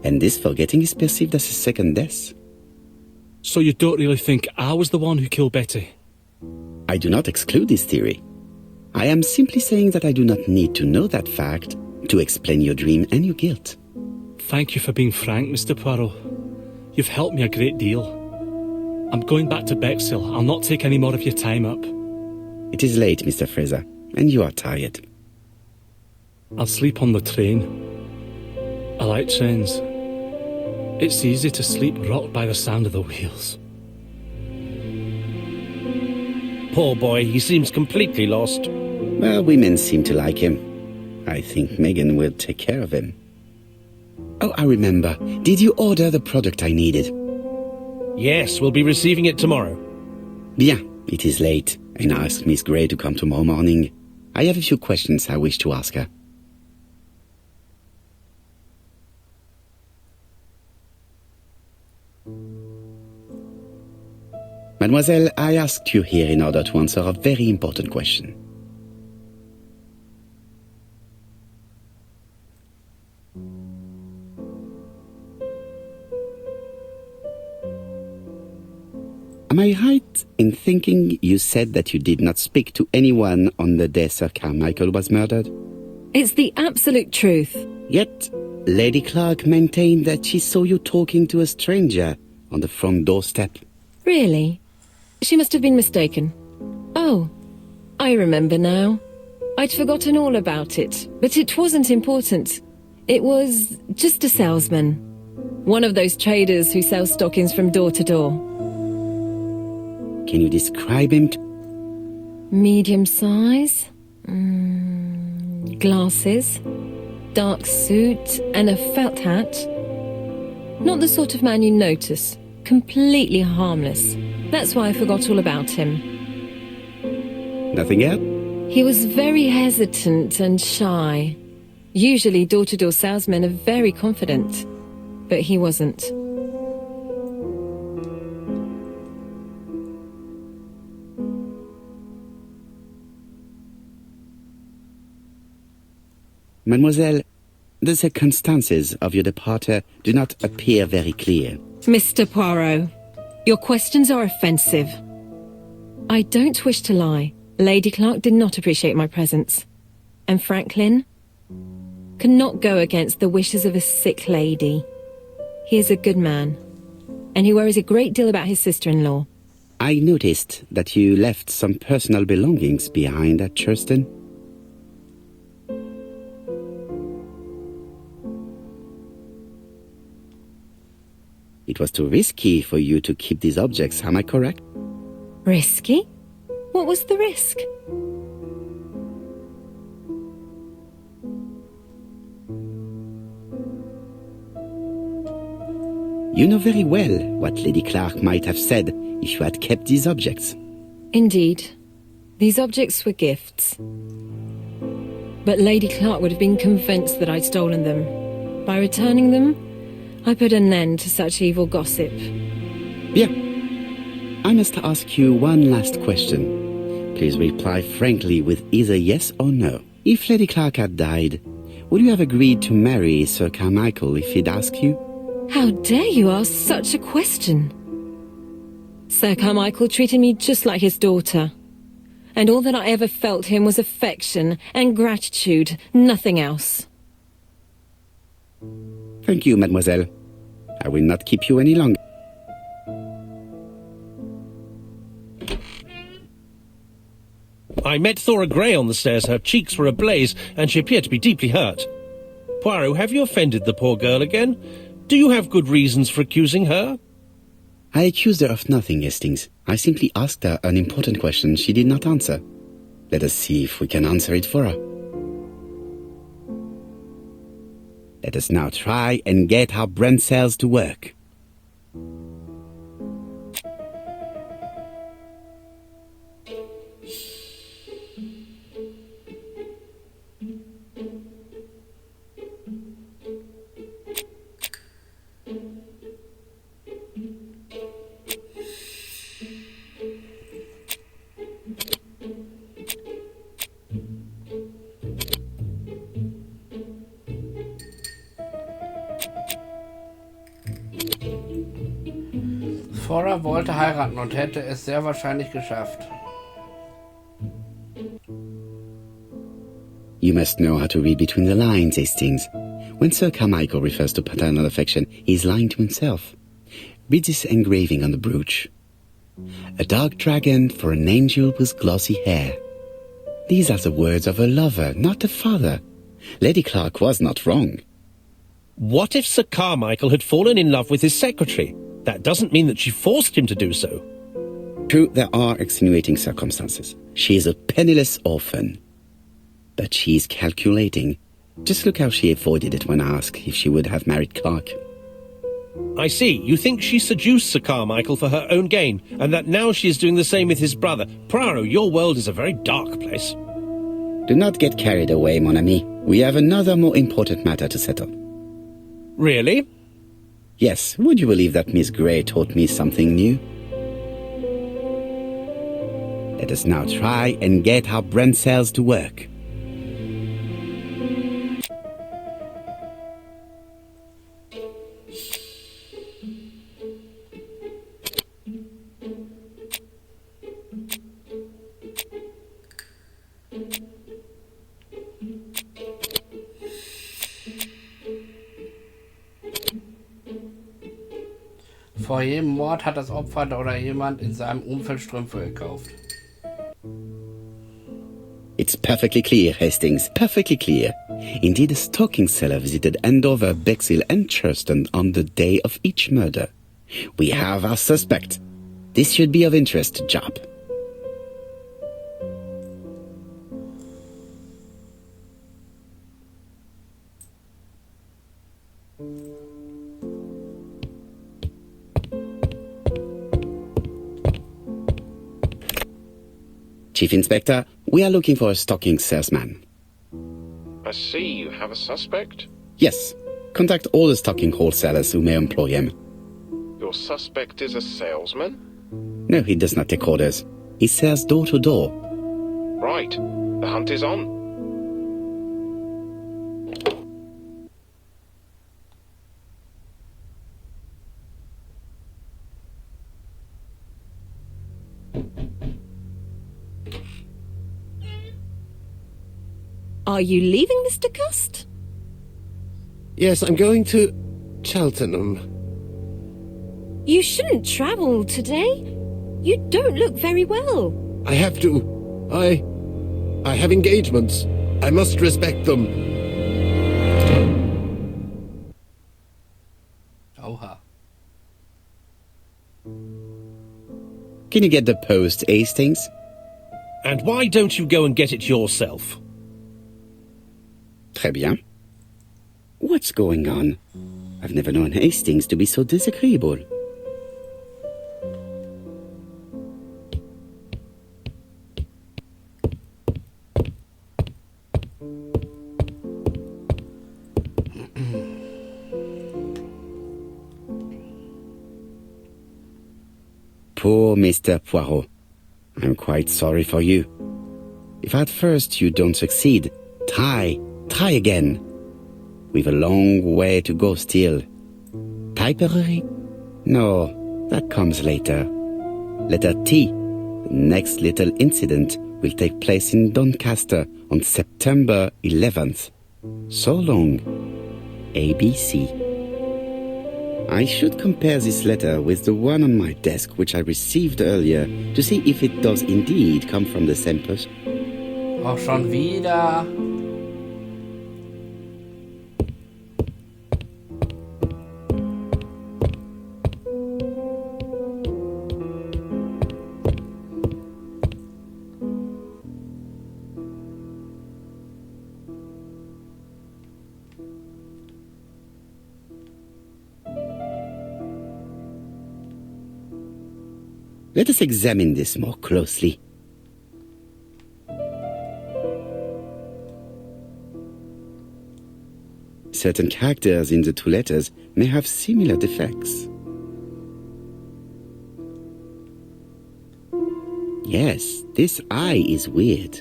and this forgetting is perceived as a second death. So you don't really think I was the one who killed Betty? I do not exclude this theory. I am simply saying that I do not need to know that fact to explain your dream and your guilt. Thank you for being frank, Mr. Poirot. You've helped me a great deal. I'm going back to Bexhill. I'll not take any more of your time up. It is late, Mr. Fraser, and you are tired. I'll sleep on the train. I like trains. It's easy to sleep rocked by the sound of the wheels. Poor boy, he seems completely lost. Well, women seem to like him. I think Megan will take care of him. Oh, I remember. Did you order the product I needed? Yes, we'll be receiving it tomorrow. Bien, it is late, and I asked Miss Gray to come tomorrow morning. I have a few questions I wish to ask her. Mademoiselle, I asked you here in order to answer a very important question. Am I right in thinking you said that you did not speak to anyone on the day Sir Carmichael was murdered? It's the absolute truth. Yet, Lady Clark maintained that she saw you talking to a stranger on the front doorstep. Really? She must have been mistaken. Oh, I remember now. I'd forgotten all about it, but it wasn't important. It was just a salesman. One of those traders who sell stockings from door to door. Can you describe him? Medium size, glasses, dark suit, and a felt hat. Not the sort of man you notice. Completely harmless. That's why I forgot all about him. Nothing else? He was very hesitant and shy. Usually door-to-door salesmen are very confident, but he wasn't. Mademoiselle, the circumstances of your departure do not appear very clear. Mr. Poirot, your questions are offensive. I don't wish to lie. Lady Clark did not appreciate my presence. And Franklin cannot go against the wishes of a sick lady. He is a good man, and he worries a great deal about his sister-in-law. I noticed that you left some personal belongings behind at Churston. It was too risky for you to keep these objects, am I correct? Risky? What was the risk? You know very well what Lady Clark might have said if you had kept these objects. Indeed. These objects were gifts. But Lady Clark would have been convinced that I'd stolen them. By returning them, I put an end to such evil gossip. Bien. I must ask you one last question. Please reply frankly with either yes or no. If Lady Clark had died, would you have agreed to marry Sir Carmichael if he'd asked you? How dare you ask such a question? Sir Carmichael treated me just like his daughter. And all that I ever felt him was affection and gratitude, nothing else. Thank you, mademoiselle. I will not keep you any longer. I met Thora Grey on the stairs. Her cheeks were ablaze, and she appeared to be deeply hurt. Poirot, have you offended the poor girl again? Do you have good reasons for accusing her? I accused her of nothing, Hastings. I simply asked her an important question she did not answer. Let us see if we can answer it for her. Let us now try and get our brain cells to work. Poirot wollte heiraten und hätte es sehr wahrscheinlich geschafft. You must know how to read between the lines, Hastings. When Sir Carmichael refers to paternal affection, he is lying to himself. Read this engraving on the brooch. A dark dragon for an angel with glossy hair. These are the words of a lover, not a father. Lady Clark was not wrong. What if Sir Carmichael had fallen in love with his secretary? That doesn't mean that she forced him to do so. True, there are extenuating circumstances. She is a penniless orphan. But she is calculating. Just look how she avoided it when asked if she would have married Clark. I see. You think she seduced Sir Carmichael for her own gain, and that now she is doing the same with his brother. Poirot, your world is a very dark place. Do not get carried away, mon ami. We have another more important matter to settle. Really? Yes, would you believe that Miss Grey taught me something new? Let us now try and get our brain cells to work. Vor jedem Mord hat das Opfer oder jemand in seinem Umfeld Strümpfe gekauft. It's perfectly clear, Hastings, perfectly clear. Indeed, a stocking seller visited Andover, Bexhill and Churston on the day of each murder. We have our suspect. This should be of interest to Job. Chief Inspector, we are looking for a stocking salesman. I see you have a suspect. Yes. Contact all the stocking wholesalers who may employ him. Your suspect is a salesman? No, he does not take orders. He sells door to door. Right. The hunt is on. Are you leaving, Mr. Cust? Yes, I'm going to Cheltenham. You shouldn't travel today. You don't look very well. I have to. I have engagements. I must respect them. Oha. Can you get the post, Hastings? And why don't you go and get it yourself? Très bien. What's going on? I've never known Hastings to be so disagreeable. Poor Mr. Poirot. I'm quite sorry for you. If at first you don't succeed, try again. We've a long way to go still. Typery? No, that comes later. Letter T. The next little incident will take place in Doncaster on September 11th. So long. ABC. I should compare this letter with the one on my desk which I received earlier to see if it does indeed come from the same person. Auch schon wieder. Let us examine this more closely. Certain characters in the two letters may have similar defects. Yes, this I is weird.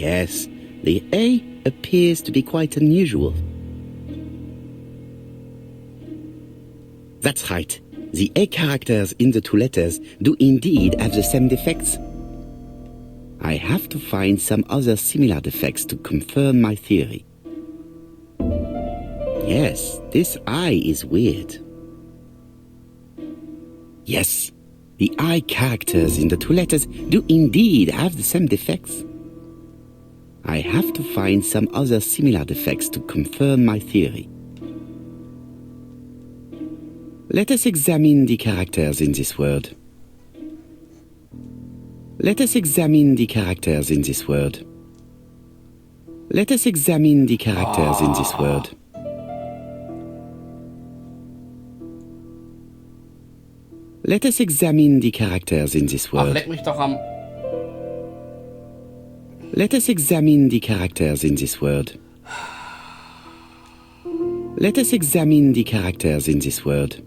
Yes, the A appears to be quite unusual. That's right. The A characters in the two letters do indeed have the same defects. I have to find some other similar defects to confirm my theory. Yes, this I is weird. Yes, the I characters in the two letters do indeed have the same defects. I have to find some other similar defects to confirm my theory. Let us examine the characters in this word. Let us examine the characters in this word. Let us examine the characters in this word. Let us examine the characters in this Ach, word. leck mich doch am... Let us examine the characters in this word. Let us examine the characters in this word.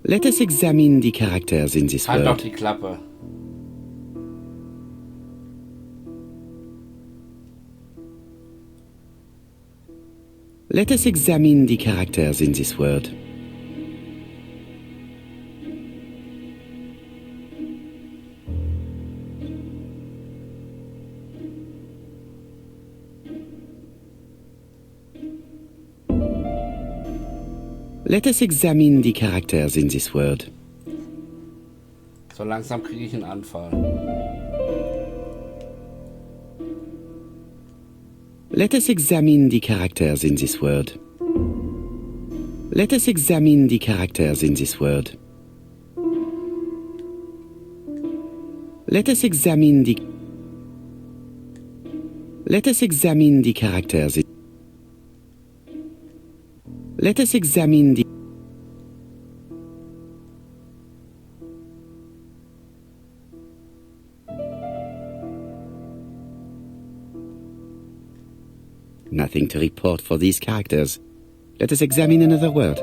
Let us examine the characters in this Halt doch word. die Klappe. Let us examine the characters in this word. Let us examine the characters in this word. So langsam kriege ich einen Anfall. Let us examine the characters in this word. Let us examine the characters in this word. Let us examine the... Let us examine the characters in... Let us examine the... Nothing to report for these characters. Let us examine another word.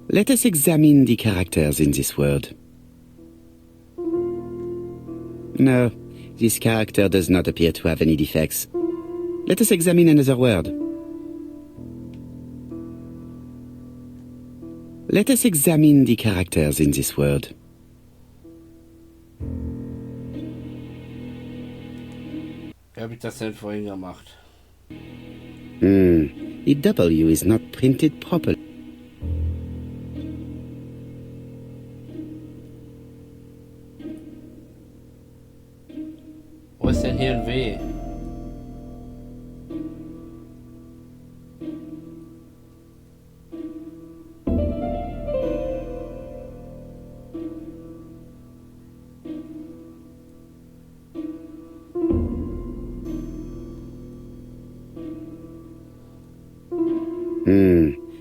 Let us examine the characters in this word. No, this character does not appear to have any defects. Let us examine another word. Let us examine the characters in this word. Wie habe ich das denn vorhin gemacht? The W is not printed properly. Wo ist denn hier ein W?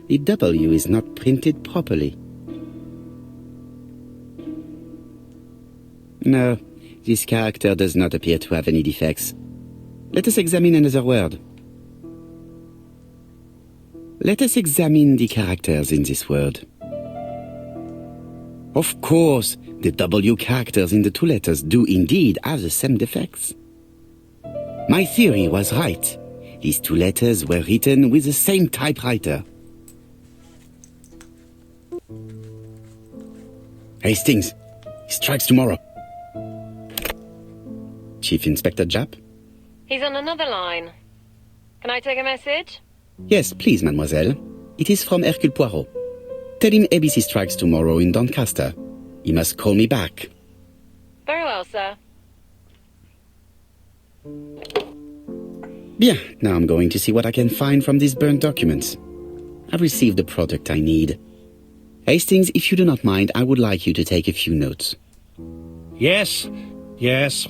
The W is not printed properly. No, this character does not appear to have any defects. Let us examine another word. Let us examine the characters in this word. Of course, the W characters in the two letters do indeed have the same defects. My theory was right. These two letters were written with the same typewriter. Hastings, he strikes tomorrow. Chief Inspector Japp? He's on another line. Can I take a message? Yes, please, mademoiselle. It is from Hercule Poirot. Tell him ABC strikes tomorrow in Doncaster. He must call me back. Very well, sir. Bien, now I'm going to see what I can find from these burnt documents. I've received the product I need. Hastings, if you do not mind, I would like you to take a few notes. Yes, yes.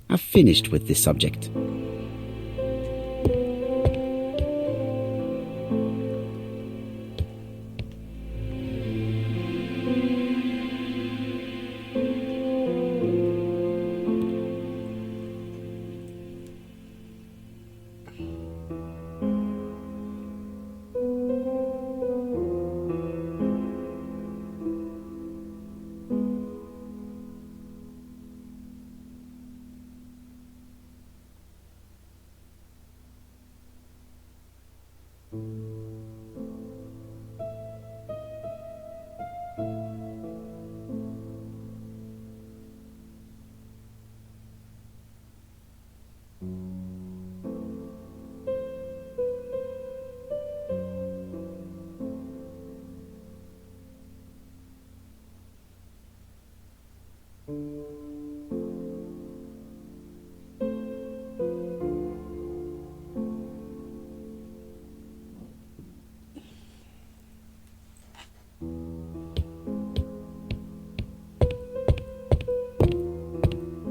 I've finished with this subject.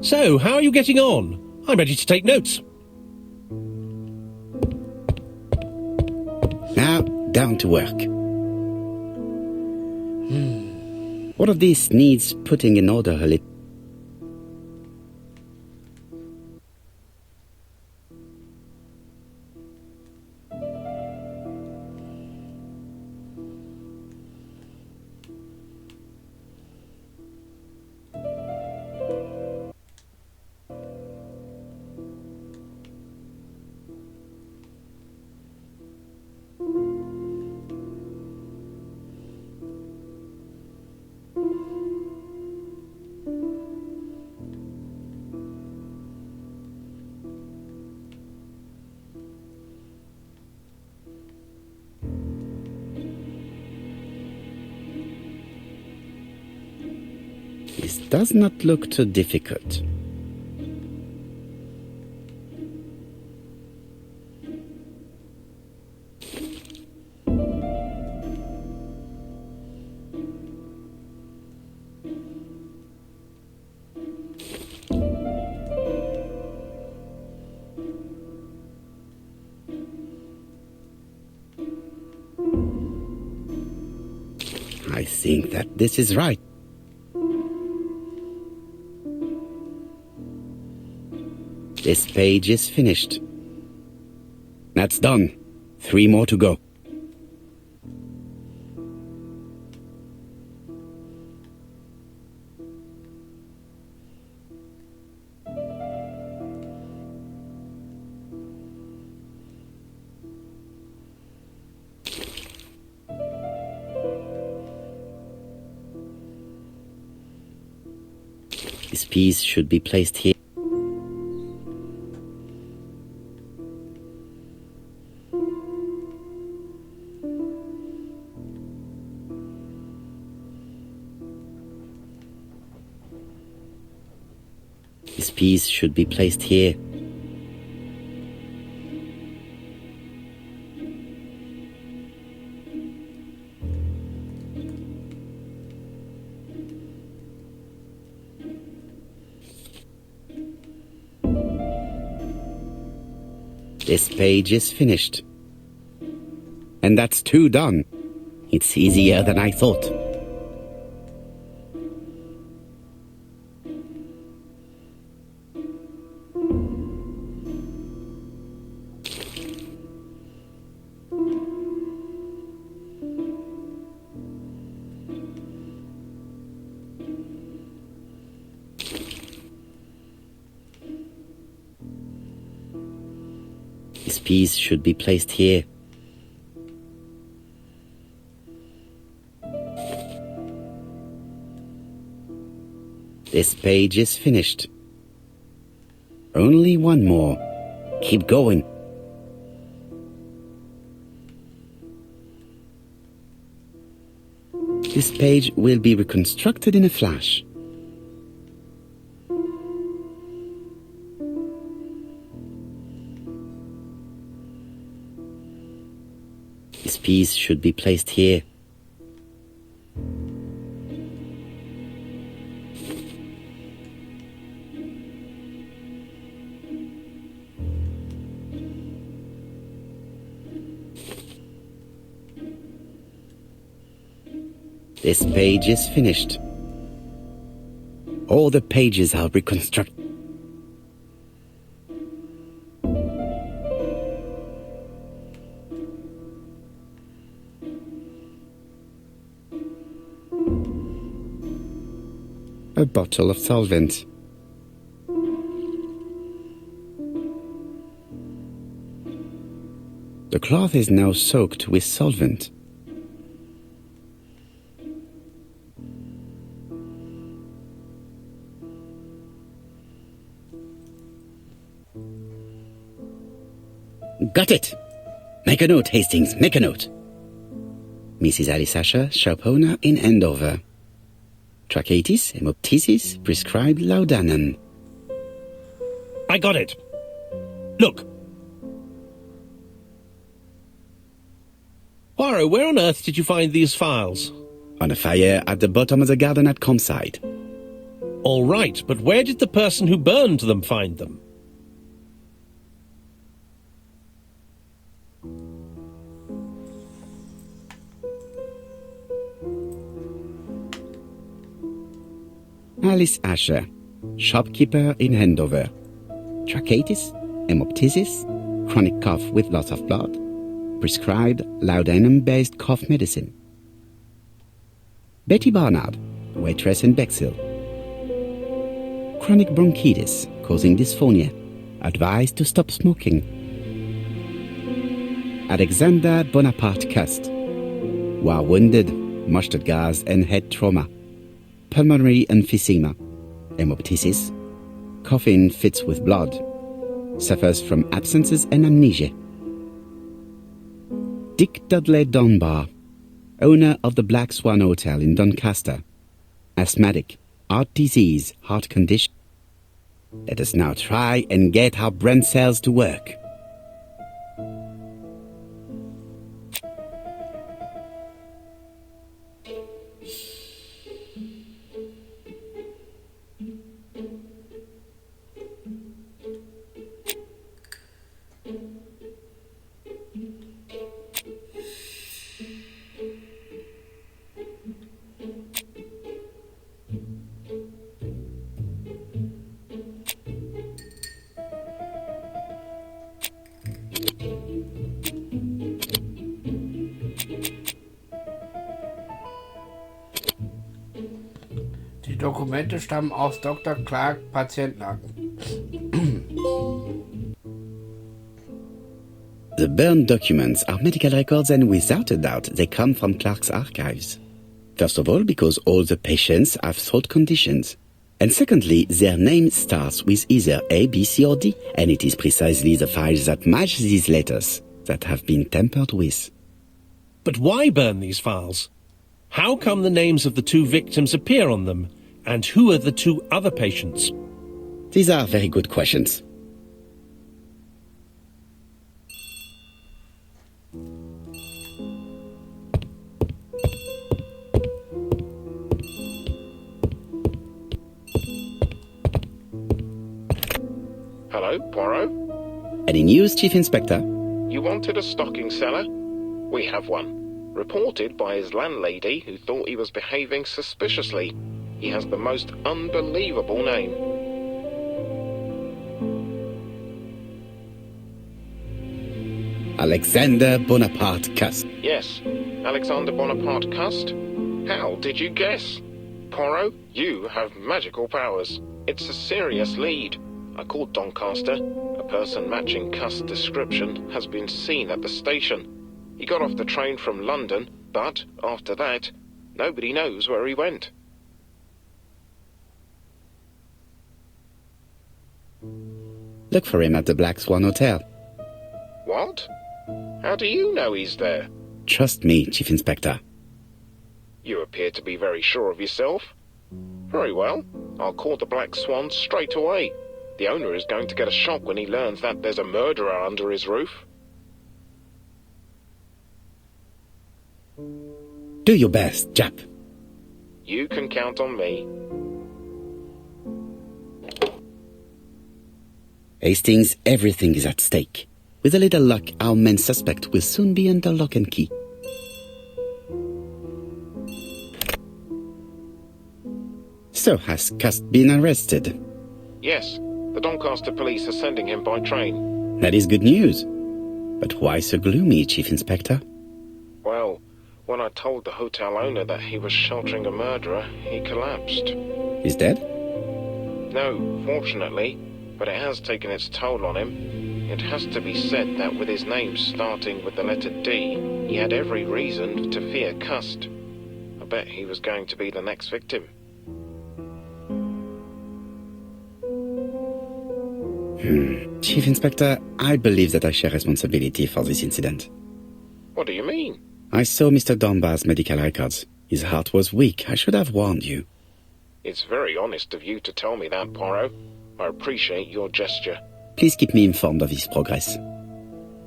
So, how are you getting on? I'm ready to take notes. Now, down to work. What of this needs putting in order a little? This does not look too difficult. I think that this is right. This page is finished. That's done. 3 more to go. This piece should be placed here. This piece should be placed here. This page is finished. And that's 2 done. It's easier than I thought. This piece should be placed here. This page is finished. Only 1 more. Keep going. This page will be reconstructed in a flash. This piece should be placed here. This page is finished. All the pages are reconstructed. A bottle of solvent. The cloth is now soaked with solvent. Got it! Make a note, Hastings, make a note. Mrs. Alice Asher, shop owner in Andover. Tracheitis, hemoptysis, prescribed laudanum. I got it. Look. Poirot, where on earth did you find these files? On a fire at the bottom of the garden at campsite. All right, but where did the person who burned them find them? Alice Asher, shopkeeper in Andover. Tracheitis, hemoptysis, chronic cough with loss of blood. Prescribed laudanum-based cough medicine. Betty Barnard, waitress in Bexhill. Chronic bronchitis, causing dysphonia. Advised to stop smoking. Alexander Bonaparte Cust. War wounded, mustard gas and head trauma. Pulmonary emphysema. Hemoptysis. Coughing fits with blood. Suffers from absences and amnesia. Dick Dudley Dunbar, owner of the Black Swan Hotel in Doncaster. Asthmatic, heart disease, heart condition. Let us now try and get our brain cells to work. Die Dokumente stammen aus Dr. Clark Patientenakten. The burned documents are medical records, and without a doubt they come from Clark's archives. First of all, because all the patients have throat conditions. And secondly, their name starts with either A, B, C or D, and it is precisely the files that match these letters that have been tampered with. But why burn these files? How come the names of the two victims appear on them? And who are the two other patients? These are very good questions. Hello, Poirot? Any news, Chief Inspector? You wanted a stocking seller? We have one. Reported by his landlady, who thought he was behaving suspiciously. He has the most unbelievable name. Alexander Bonaparte Cust. Yes, Alexander Bonaparte Cust. How did you guess? Poirot, you have magical powers. It's a serious lead. I called Doncaster. A person matching Cust's description has been seen at the station. He got off the train from London, but after that, nobody knows where he went. Look for him at the Black Swan Hotel. What? How do you know he's there? Trust me, Chief Inspector. You appear to be very sure of yourself. Very well. I'll call the Black Swan straight away. The owner is going to get a shock when he learns that there's a murderer under his roof. Do your best, Jap. You can count on me. Hastings, everything is at stake. With a little luck, our main suspect will soon be under lock and key. So, has Cust been arrested? Yes, the Doncaster police are sending him by train. That is good news. But why so gloomy, Chief Inspector? Well, when I told the hotel owner that he was sheltering a murderer, he collapsed. He's dead? No, fortunately, but it has taken its toll on him. It has to be said that with his name starting with the letter D, he had every reason to fear Cust. I bet he was going to be the next victim. Chief Inspector, I believe that I share responsibility for this incident. What do you mean? I saw Mr. Dunbar's medical records. His heart was weak. I should have warned you. It's very honest of you to tell me that, Poirot. I appreciate your gesture. Please keep me informed of his progress.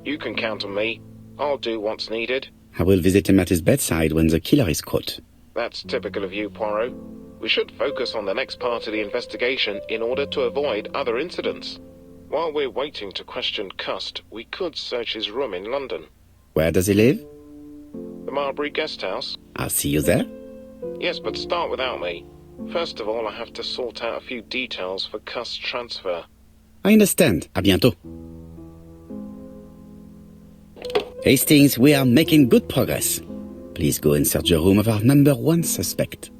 You can count on me. I'll do what's needed. I will visit him at his bedside when the killer is caught. That's typical of you, Poirot. We should focus on the next part of the investigation in order to avoid other incidents. While we're waiting to question Cust, we could search his room in London. Where does he live? The Marbury Guest House? I'll see you there. Yes, but start without me. First of all, I have to sort out a few details for Cust's transfer. I understand. À bientôt. Hastings, we are making good progress. Please go and search the room of our #1 suspect.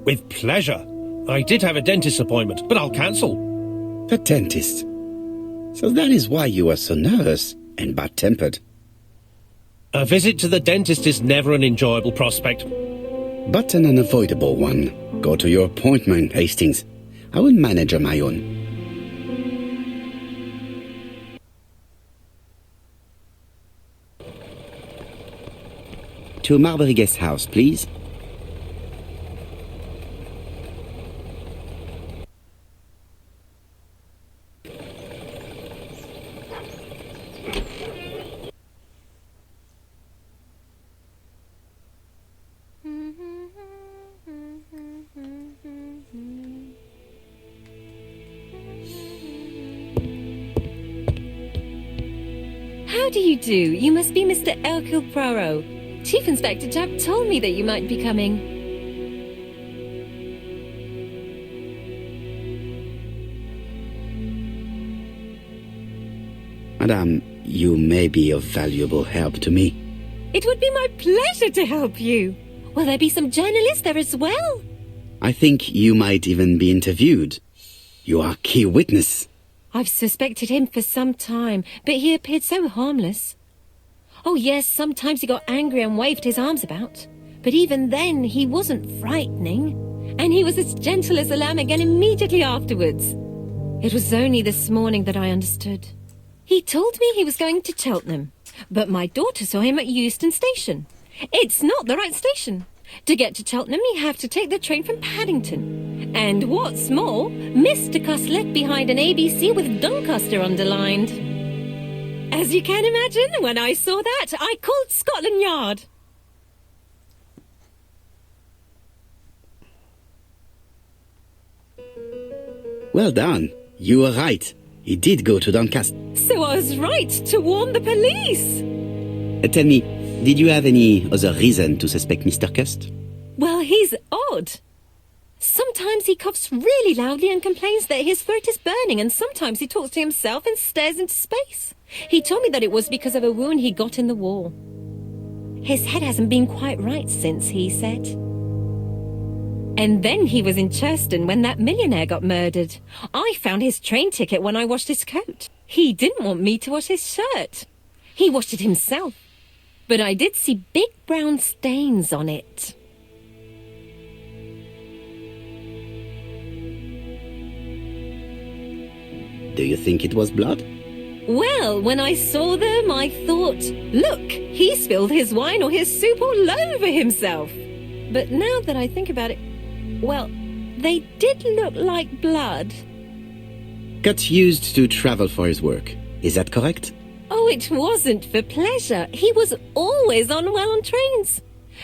With pleasure. I did have a dentist appointment, but I'll cancel. The dentist. So that is why you are so nervous and bad-tempered. A visit to the dentist is never an enjoyable prospect. But an unavoidable one. Go to your appointment, Hastings. I will manage on my own. To Marbury Guest House, please. How do you do? You must be Mr. Hercule Poirot. Chief Inspector Japp told me that you might be coming. Madame, you may be of valuable help to me. It would be my pleasure to help you. Will there be some journalists there as well? I think you might even be interviewed. You are key witness. I've suspected him for some time, but he appeared so harmless. Oh yes, sometimes he got angry and waved his arms about. But even then, he wasn't frightening. And he was as gentle as a lamb again immediately afterwards. It was only this morning that I understood. He told me he was going to Cheltenham, but my daughter saw him at Euston Station. It's not the right station. To get to Cheltenham, you have to take the train from Paddington. And what's more, Mr. Cust left behind an ABC with Doncaster underlined. As you can imagine, when I saw that, I called Scotland Yard. Well done. You were right. He did go to Doncaster. So I was right to warn the police. Tell me, did you have any other reason to suspect Mr. Cust? Well, he's odd. Sometimes he coughs really loudly and complains that his throat is burning, and sometimes he talks to himself and stares into space. He told me that it was because of a wound he got in the war. His head hasn't been quite right since, he said. And then he was in Churston when that millionaire got murdered. I found his train ticket when I washed his coat. He didn't want me to wash his shirt. He washed it himself. But I did see big brown stains on it. Do you think it was blood? Well, when I saw them, I thought, look, he spilled his wine or his soup all over himself. But now that I think about it, well, they did look like blood. Cust used to travel for his work. Is that correct? Oh, it wasn't for pleasure. He was always unwell on trains.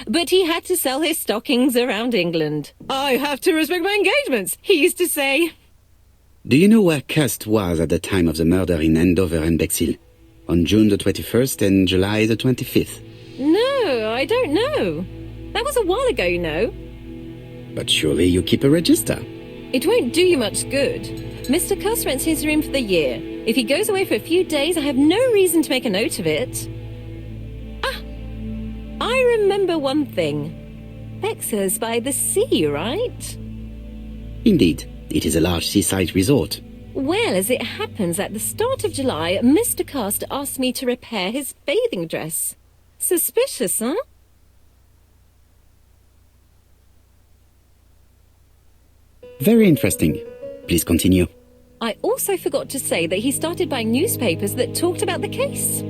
But he had to sell his stockings around England. I have to respect my engagements, he used to say. Do you know where Cust was at the time of the murder in Andover and Bexhill? On June the 21st and July the 25th? No, I don't know. That was a while ago, you know. But surely you keep a register. It won't do you much good. Mr. Cust rents his room for the year. If he goes away for a few days, I have no reason to make a note of it. Ah, I remember one thing. Bexhill's by the sea, right? Indeed, it is a large seaside resort. Well, as it happens, at the start of July, Mr. Cust asked me to repair his bathing dress. Suspicious, huh? Very interesting. Please continue. I also forgot to say that he started buying newspapers that talked about the case.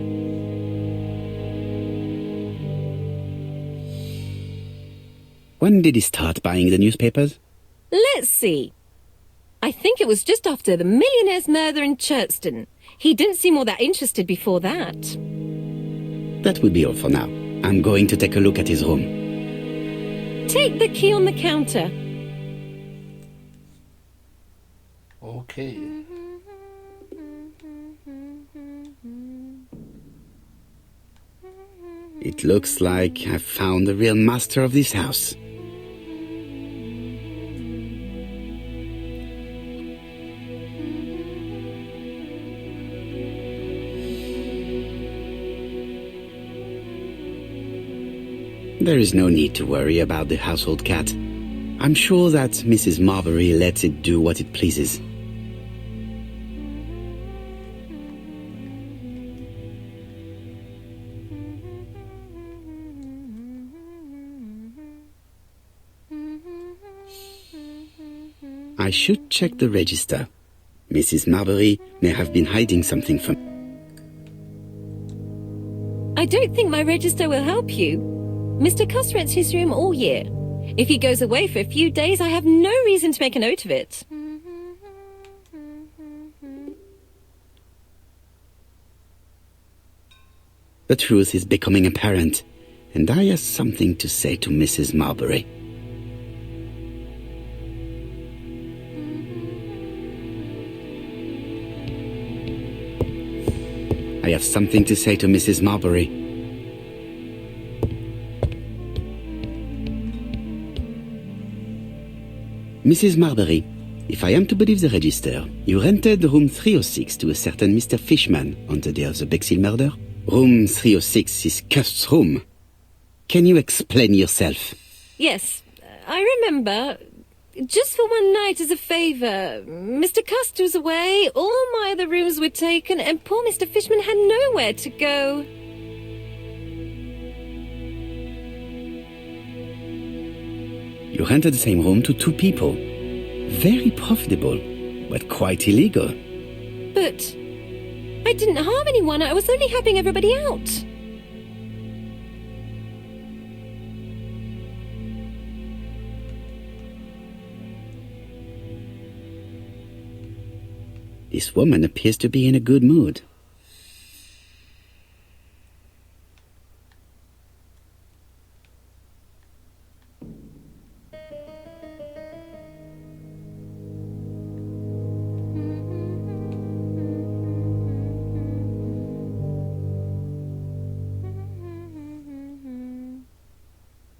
When did he start buying the newspapers? Let's see. I think it was just after the millionaire's murder in Churston. He didn't seem all that interested before that. That will be all for now. I'm going to take a look at his room. Take the key on the counter. Okay. It looks like I've found the real master of this house. There is no need to worry about the household cat. I'm sure that Mrs. Marbury lets it do what it pleases. I should check the register. Mrs. Marbury may have been hiding something from... I don't think my register will help you. Mr. Cuss rents his room all year. If he goes away for a few days, I have no reason to make a note of it. The truth is becoming apparent, and I have something to say to Mrs. Marbury. I have something to say to Mrs. Marbury. Mrs. Marbury, if I am to believe the register, you rented room 306 to a certain Mr. Fishman on the day of the A B C murder. Room 306 is Cust's room. Can you explain yourself? Yes, I remember. Just for one night as a favour. Mr. Cust was away, all my other rooms were taken, and poor Mr. Fishman had nowhere to go. You rented the same room to two people. Very profitable, but quite illegal. But I didn't harm anyone, I was only helping everybody out. This woman appears to be in a good mood.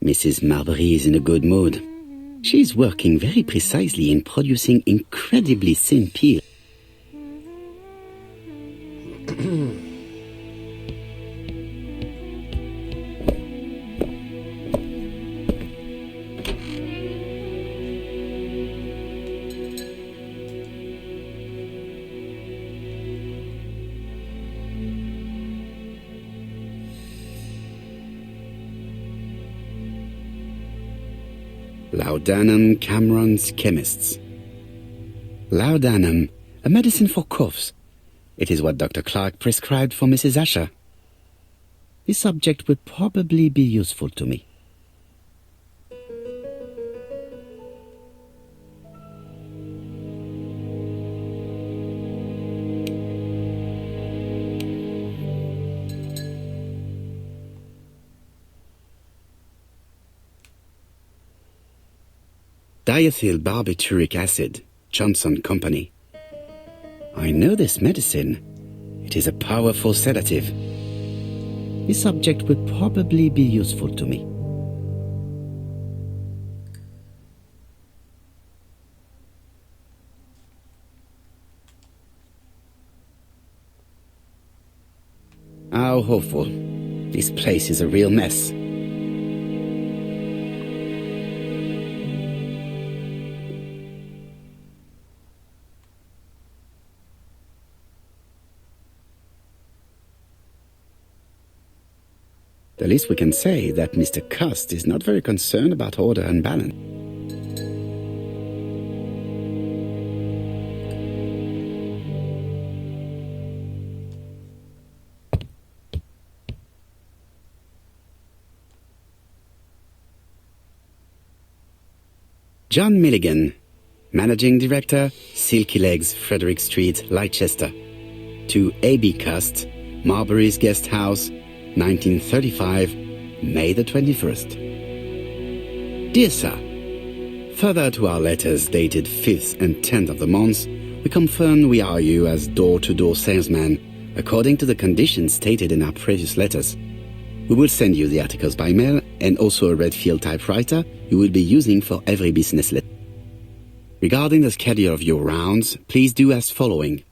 Mrs. Marbury is in a good mood. She is working very precisely in producing incredibly thin peel. Laudanum Cameron's Chemists. Laudanum, a medicine for coughs. It is what Dr. Clark prescribed for Mrs. Asher. This subject would probably be useful to me. Diethyl barbituric acid, Johnson Company. I know this medicine. It is a powerful sedative. This subject would probably be useful to me. How awful. This place is a real mess. The least we can say that Mr. Cust is not very concerned about order and balance. John Milligan, Managing Director, Silky Legs, Frederick Street, Leicester. To A.B. Cust, Marbury's Guest House, 1935, May the 21st. Dear Sir, further to our letters dated 5th and 10th of the month, we confirm we are you as door-to-door salesman, according to the conditions stated in our previous letters. We will send you the articles by mail and also a red field typewriter you will be using for every business letter. Regarding the schedule of your rounds, please do as following.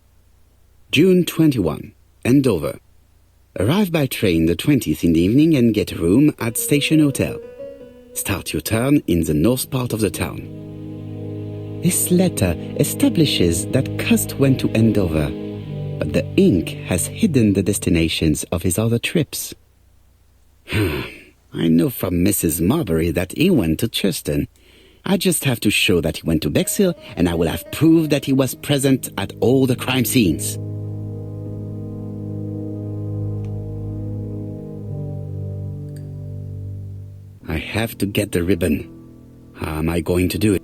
June 21, Andover. Arrive by train the 20th in the evening and get a room at Station Hotel. Start your turn in the north part of the town. This letter establishes that Cust went to Andover, but the ink has hidden the destinations of his other trips. I know from Mrs. Marbury that he went to Churston. I just have to show that he went to Bexhill, and I will have proved that he was present at all the crime scenes. I have to get the ribbon. How am I going to do it?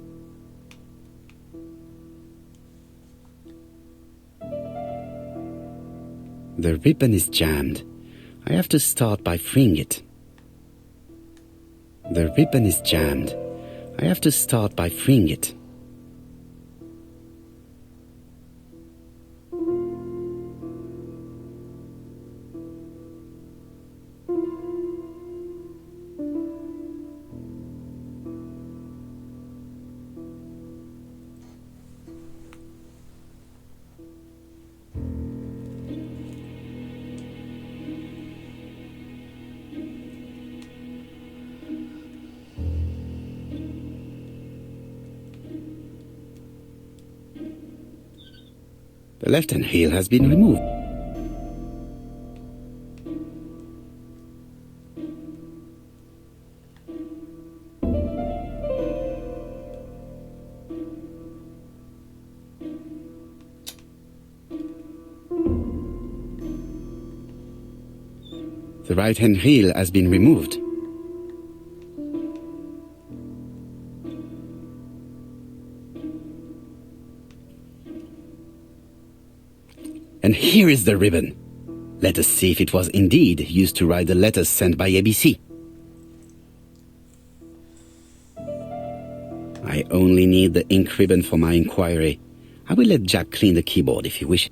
The ribbon is jammed. I have to start by freeing it. The ribbon is jammed. I have to start by freeing it. The left-hand heel has been removed. The right-hand heel has been removed. And here is the ribbon. Let us see if it was indeed used to write the letters sent by ABC. I only need the ink ribbon for my inquiry. I will let Jack clean the keyboard if he wishes.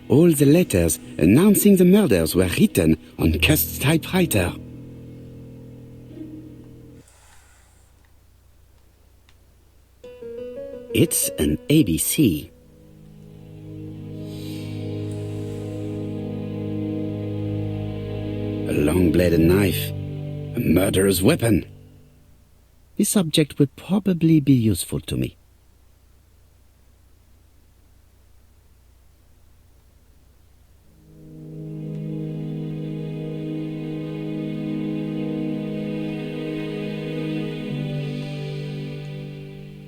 All the letters announcing the murders were written on Cust's typewriter. It's an ABC. A long-bladed knife. A murderer's weapon. This object will probably be useful to me.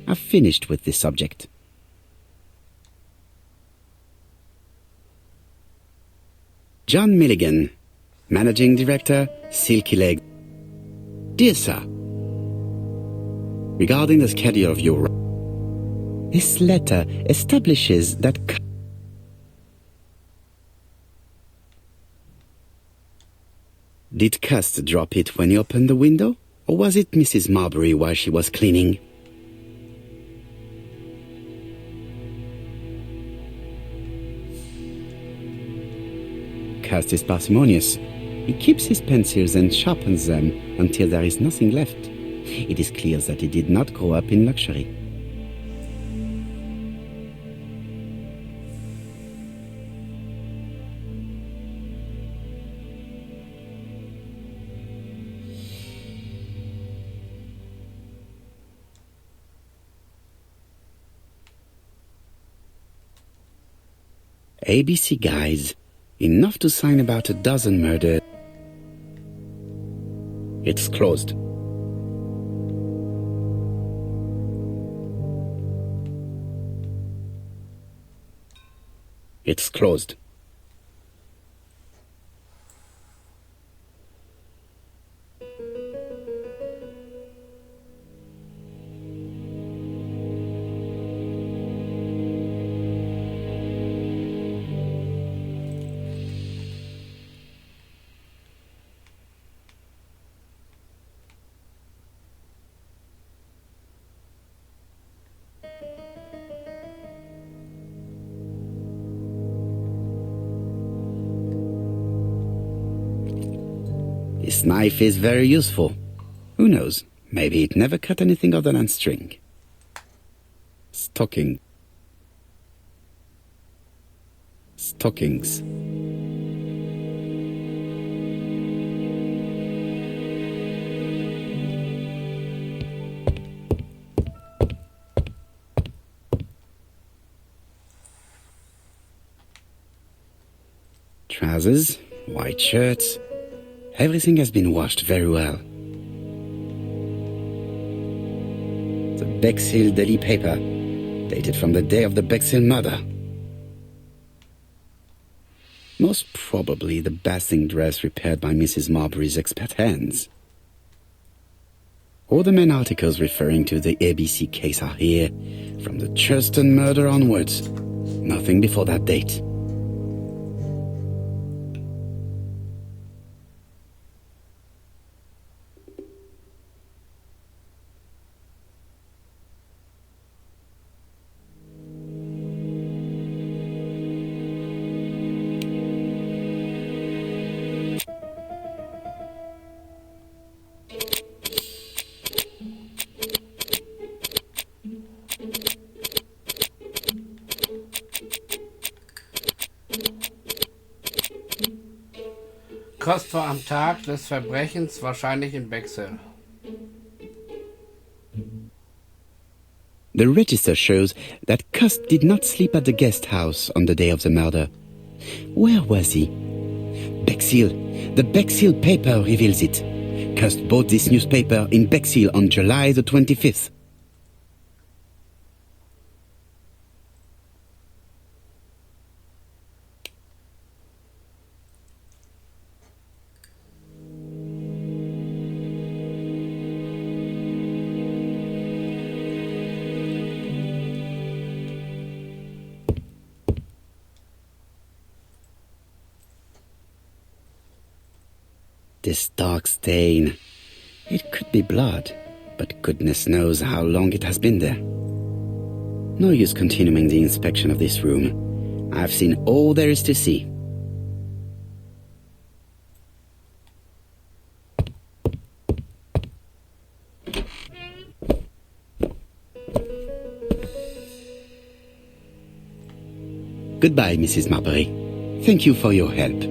I've finished with this subject. John Milligan, Managing Director, Silky Leg. Dear Sir, regarding the schedule of your... This letter establishes that... Did Cust drop it when he opened the window? Or was it Mrs. Marbury while she was cleaning? Cust is parsimonious. He keeps his pencils and sharpens them until there is nothing left. It is clear that he did not grow up in luxury. ABC guys. Enough to sign about a dozen murders. It's closed. It's closed. This knife is very useful. Who knows? Maybe it never cut anything other than string. Stockings. Trousers, white shirts. Everything has been washed very well. The Bexhill daily paper, dated from the day of the Bexhill murder. Most probably the bathing dress repaired by Mrs. Marbury's expert hands. All the main articles referring to the ABC case are here, from the Churston murder onwards. Nothing before that date. Kostbar am Tag des Verbrechens, wahrscheinlich in Bexhill. The register shows that Cust did not sleep at the guest house on the day of the murder. Where was he? Bexhill. The Bexhill paper reveals it. Cust bought this newspaper in Bexhill on July the 25th. This dark stain. It could be blood, but goodness knows how long it has been there. No use continuing the inspection of this room. I've seen all there is to see. Goodbye, Mrs. Marbury. Thank you for your help.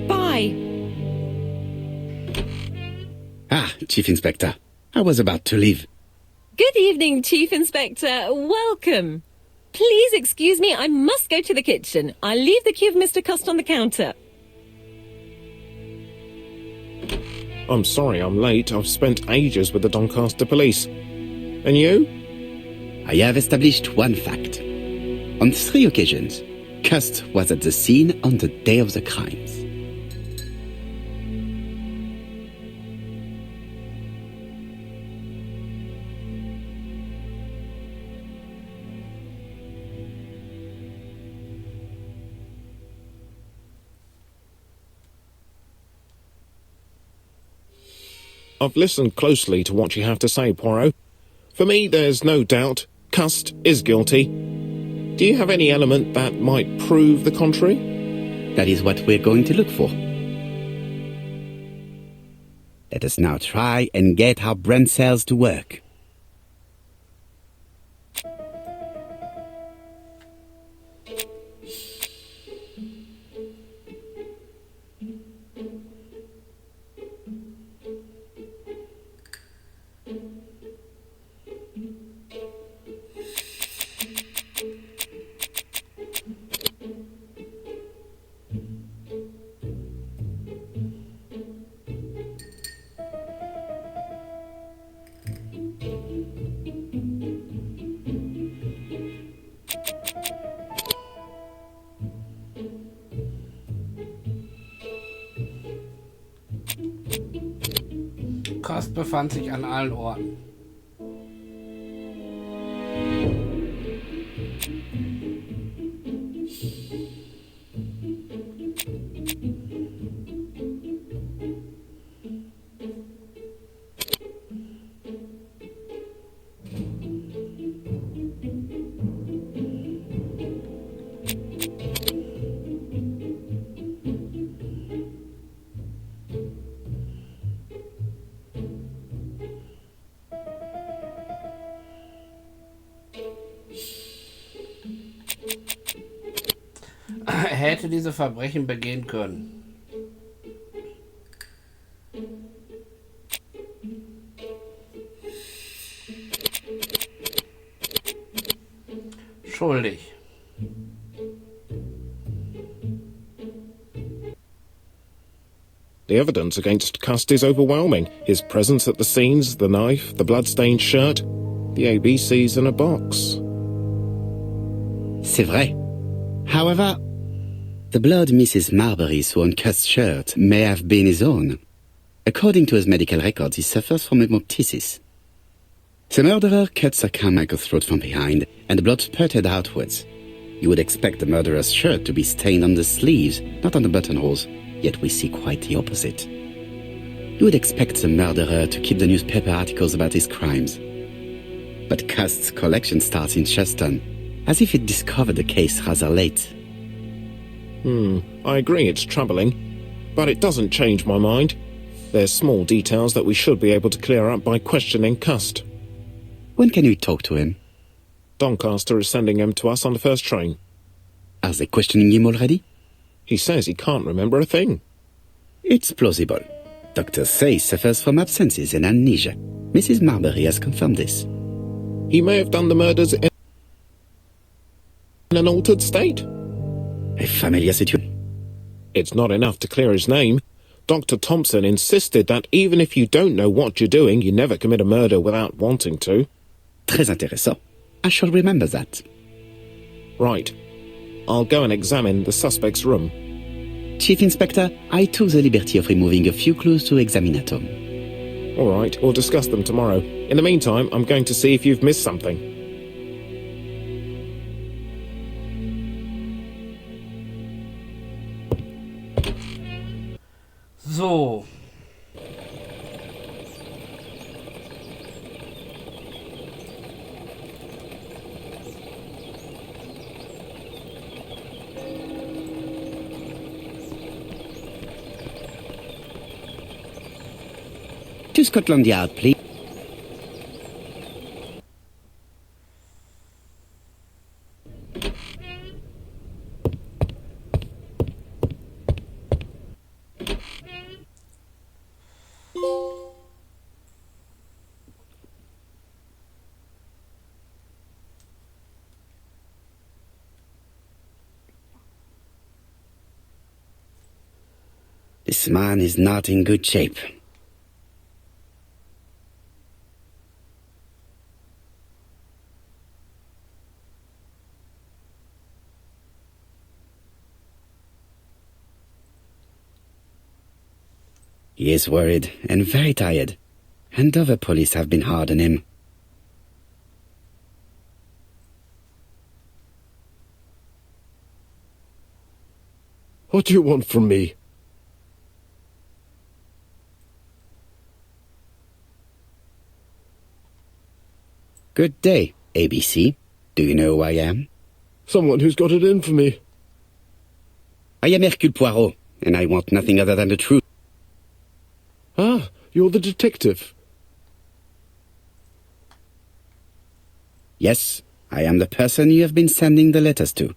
Bye. Ah, Chief Inspector. I was about to leave. Good evening, Chief Inspector. Welcome. Please excuse me, I must go to the kitchen. I'll leave the key of Mr. Cust on the counter. I'm sorry I'm late. I've spent ages with the Doncaster police. And you? I have established one fact. On 3 occasions, Cust was at the scene on the day of the crimes. I've listened closely to what you have to say, Poirot. For me, there's no doubt Cust is guilty. Do you have any element that might prove the contrary? That is what we're going to look for. Let us now try and get our brain cells to work. Text befand sich an allen Orten. Er hätte diese Verbrechen begehen können. Schuldig. The evidence against Cust is overwhelming. His presence at the scenes, the knife, the blood-stained shirt, the ABCs in a box. C'est vrai. However, the blood Mrs. Marbury saw on Cust's shirt may have been his own. According to his medical records, he suffers from hemoptysis. The murderer cut Sir Carmichael's throat from behind, and the blood spurted outwards. You would expect the murderer's shirt to be stained on the sleeves, not on the buttonholes, yet we see quite the opposite. You would expect the murderer to keep the newspaper articles about his crimes. But Cust's collection starts in Cheston, as if it discovered the case rather late. I agree it's troubling, but it doesn't change my mind. There's small details that we should be able to clear up by questioning Cust. When can we talk to him? Doncaster is sending him to us on the first train. Are they questioning him already? He says he can't remember a thing. It's plausible. Doctors say he suffers from absences and amnesia. Mrs. Marbury has confirmed this. He may have done the murders in an altered state. A familiar situation. It's not enough to clear his name. Dr. Thompson insisted that even if you don't know what you're doing, you never commit a murder without wanting to. Très intéressant. I shall remember that. Right. I'll go and examine the suspect's room. Chief Inspector, I took the liberty of removing a few clues to examinatum. All right, we'll discuss them tomorrow. In the meantime, I'm going to see if you've missed something. So. To Scotland Yard, please. This man is not in good shape. He is worried and very tired, and other police have been hard on him. What do you want from me? Good day, ABC. Do you know who I am? Someone who's got it in for me. I am Hercule Poirot, and I want nothing other than the truth. Ah, you're the detective. Yes, I am the person you have been sending the letters to.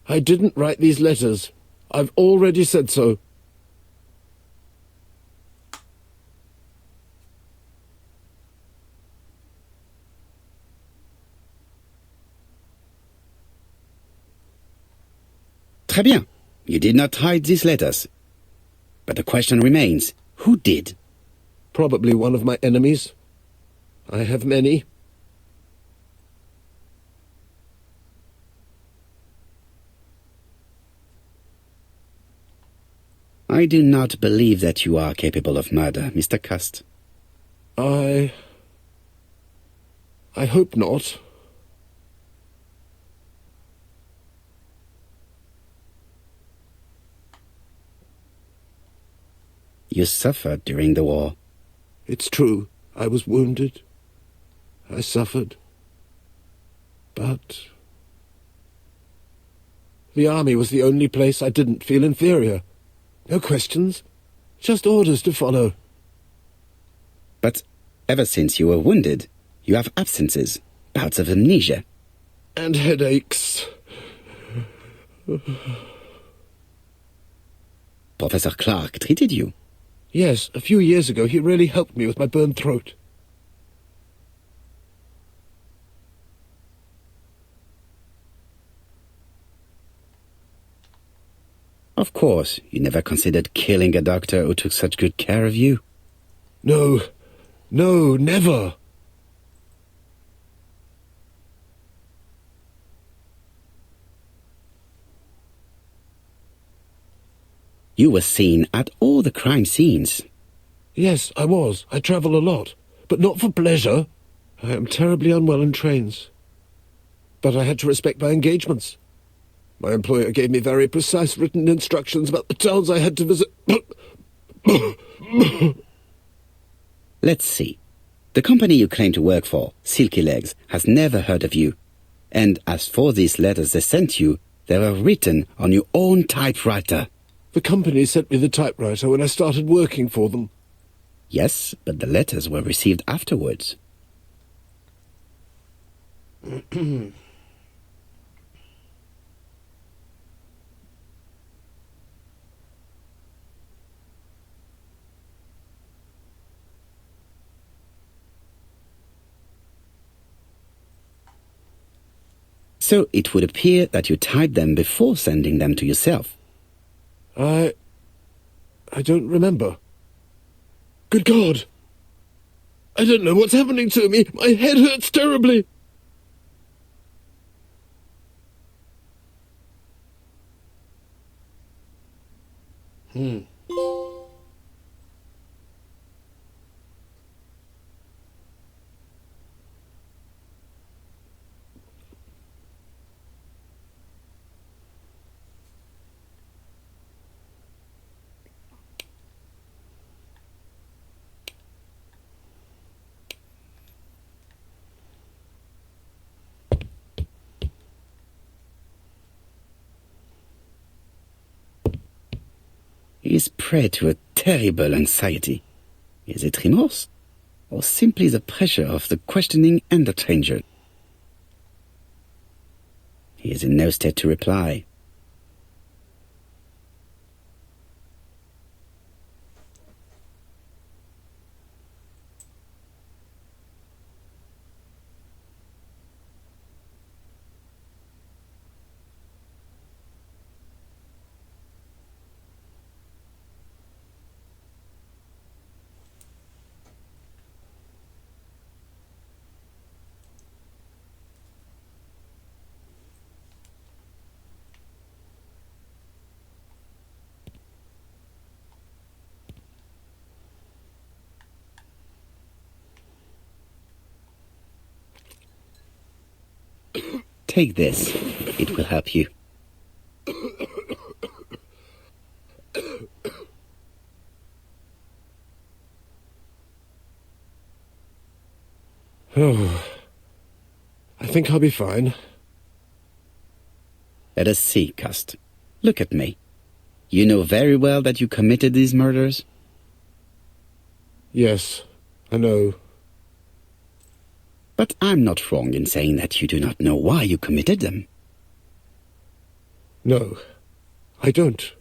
I didn't write these letters. I've already said so. Très bien. You did not hide these letters. But the question remains, who did? Probably one of my enemies. I have many. I do not believe that you are capable of murder, Mr. Cust. I hope not. You suffered during the war. It's true. I was wounded. I suffered. But the army was the only place I didn't feel inferior. No questions. Just orders to follow. But ever since you were wounded, you have absences, bouts of amnesia. And headaches. Professor Clark treated you. Yes, a few years ago he really helped me with my burned throat. Of course, you never considered killing a doctor who took such good care of you. No, never. You were seen at all the crime scenes. Yes, I was. I travel a lot, but not for pleasure. I am terribly unwell in trains. But I had to respect my engagements. My employer gave me very precise written instructions about the towns I had to visit. Let's see. The company you claim to work for, Silky Legs, has never heard of you. And as for these letters they sent you, they were written on your own typewriter. The company sent me the typewriter when I started working for them. Yes, but the letters were received afterwards. So it would appear that you typed them before sending them to yourself. I don't remember. Good God! I don't know what's happening to me. My head hurts terribly. He is prey to a terrible anxiety. Is it remorse? Or simply the pressure of the questioning and the stranger? He is in no state to reply. Take this. It will help you. Oh, I think I'll be fine. Let us see, Cust. Look at me. You know very well that you committed these murders? Yes, I know. But I'm not wrong in saying that you do not know why you committed them. No, I don't.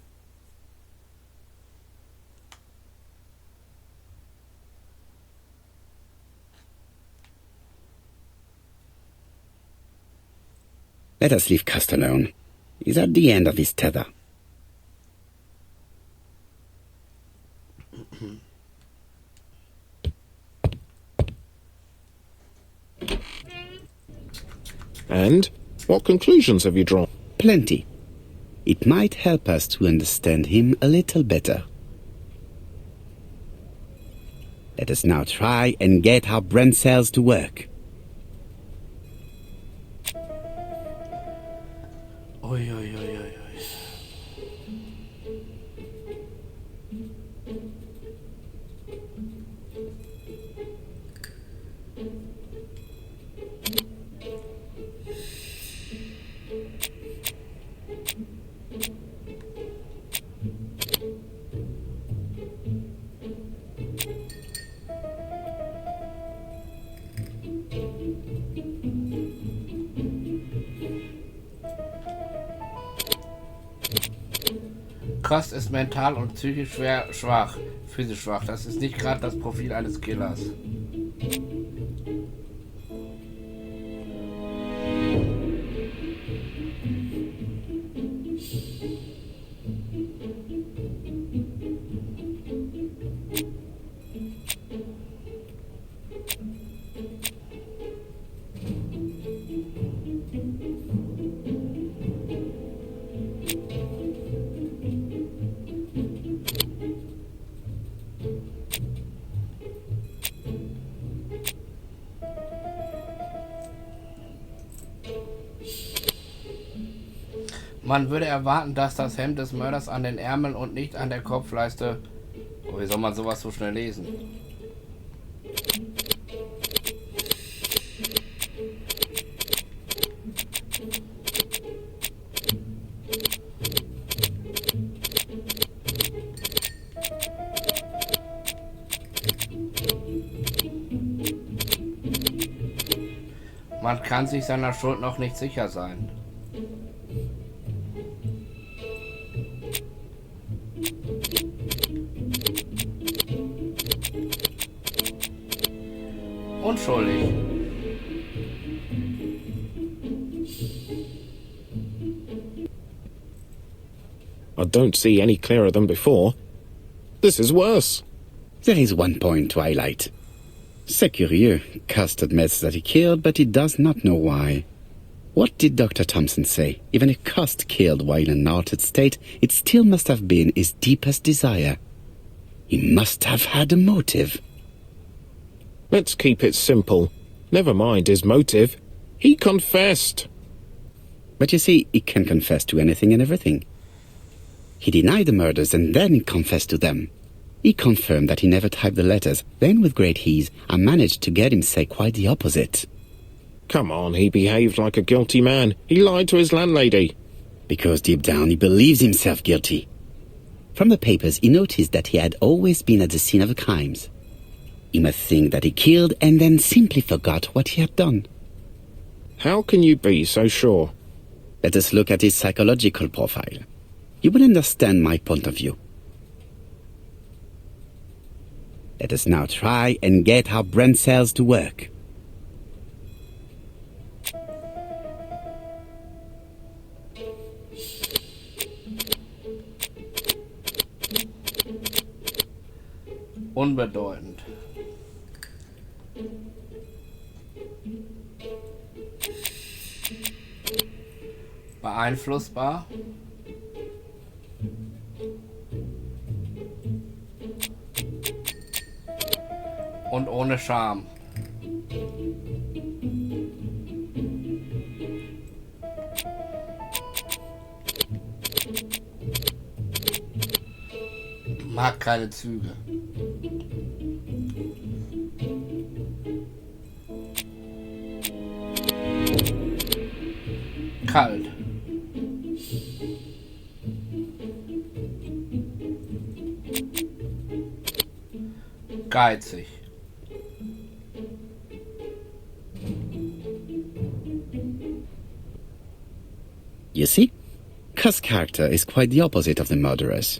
Let us leave Cust alone. He's at the end of his tether. And what conclusions have you drawn? Plenty. It might help us to understand him a little better. Let us now try and get our brain cells to work. Ui, ui, ui, ui, ui. Kost ist mental und psychisch schwach, physisch schwach. Das ist nicht gerade das Profil eines Killers. Man würde erwarten, dass das Hemd des Mörders an den Ärmeln und nicht an der Kopfleiste... Oh, wie soll man sowas so schnell lesen? Man kann sich seiner Schuld noch nicht sicher sein. Unschuldig. I don't see any clearer than before. This is worse. There is one point to highlight. C'est curieux. Cust admits that he killed, but he does not know why. What did Dr. Thompson say? Even if Cust killed while in an altered state, it still must have been his deepest desire. He must have had a motive. Let's keep it simple. Never mind his motive. He confessed. But you see, he can confess to anything and everything. He denied the murders and then he confessed to them. He confirmed that he never typed the letters. Then, with great ease, I managed to get him say quite the opposite. Come on, he behaved like a guilty man. He lied to his landlady. Because deep down he believes himself guilty. From the papers, he noticed that he had always been at the scene of the crimes. He must think that he killed and then simply forgot what he had done. How can you be so sure? Let us look at his psychological profile. You will understand my point of view. Let us now try and get our brain cells to work. Unbedeutend. Beeinflussbar. Und ohne Scham. Mag keine Züge. Kalt. Geizig. You see? Cust's character is quite the opposite of the murderer's.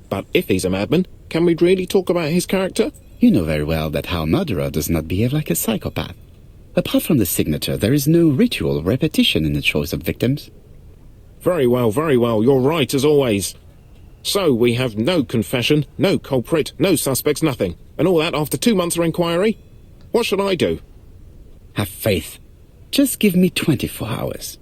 But if he's a madman, can we really talk about his character? You know very well that our murderer does not behave like a psychopath. Apart from the signature, there is no ritual repetition in the choice of victims. Very well, you're right as always. So we have no confession, no culprit, no suspects, nothing. And all that after 2 months of inquiry? What should I do? Have faith. Just give me 24 hours.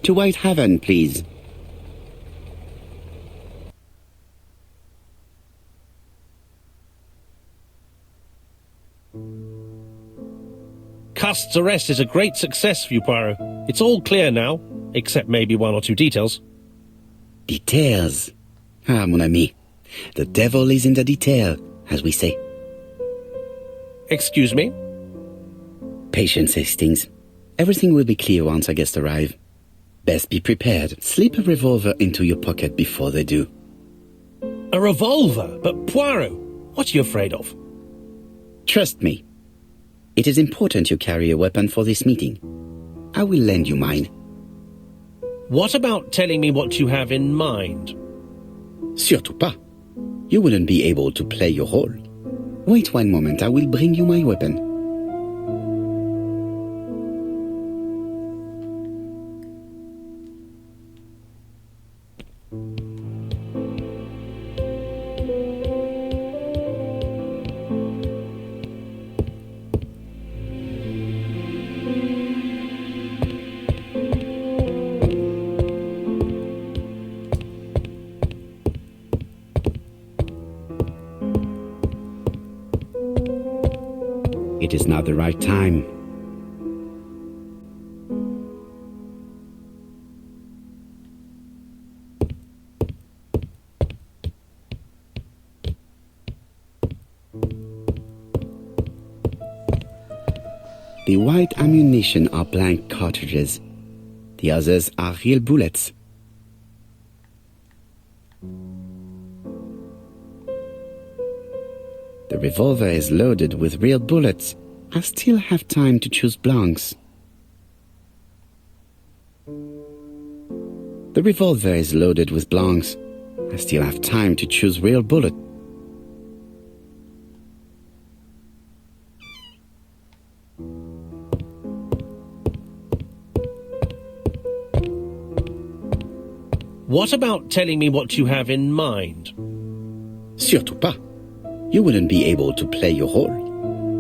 To White Haven, please. Cust's arrest is a great success for you, Poirot. It's all clear now, except maybe one or two details. Details. Ah, mon ami. The devil is in the detail, as we say. Excuse me? Patience, Hastings. Everything will be clear once our guests arrive. Best be prepared. Slip a revolver into your pocket before they do. A revolver? But Poirot, what are you afraid of? Trust me. It is important you carry a weapon for this meeting. I will lend you mine. What about telling me what you have in mind? Surtout pas. You wouldn't be able to play your role. Wait one moment, I will bring you my weapon. It is not the right time. The white ammunition are blank cartridges. The others are real bullets. The revolver is loaded with real bullets. I still have time to choose blanks. The revolver is loaded with blanks. I still have time to choose real bullet. What about telling me what you have in mind? Surtout pas. You wouldn't be able to play your role.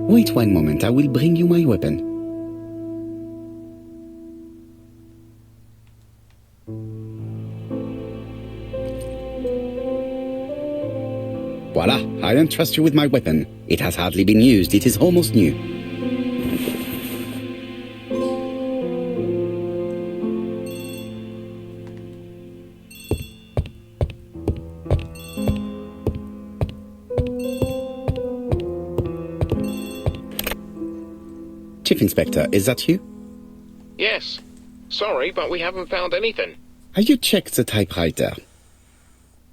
Wait one moment, I will bring you my weapon. Voila, I don't trust you with my weapon. It has hardly been used, it is almost new. Chief Inspector, is that you? Yes. Sorry, but we haven't found anything. Have you checked the typewriter?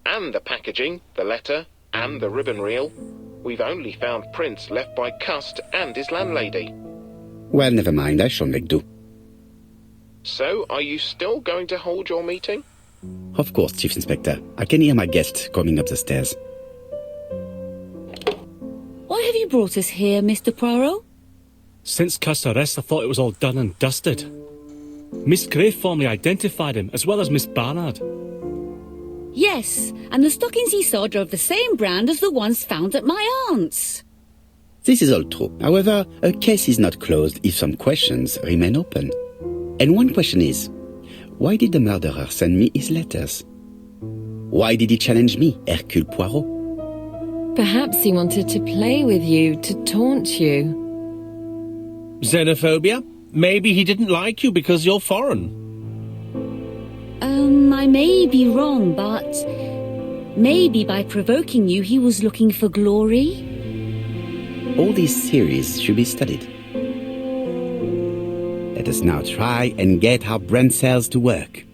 And the packaging, the letter, and the ribbon reel. We've only found prints left by Cust and his landlady. Well, never mind, I shall make do. So, are you still going to hold your meeting? Of course, Chief Inspector. I can hear my guest coming up the stairs. Why have you brought us here, Mr. Poirot? Since Cust's arrest, I thought it was all done and dusted. Miss Gray formally identified him, as well as Miss Barnard. Yes, and the stockings he saw drove the same brand as the ones found at my aunt's. This is all true. However, a case is not closed if some questions remain open. And one question is, why did the murderer send me his letters? Why did he challenge me, Hercule Poirot? Perhaps he wanted to play with you, to taunt you. Xenophobia? Maybe he didn't like you because you're foreign. I may be wrong, but maybe by provoking you he was looking for glory? All these theories should be studied. Let us now try and get our brain cells to work.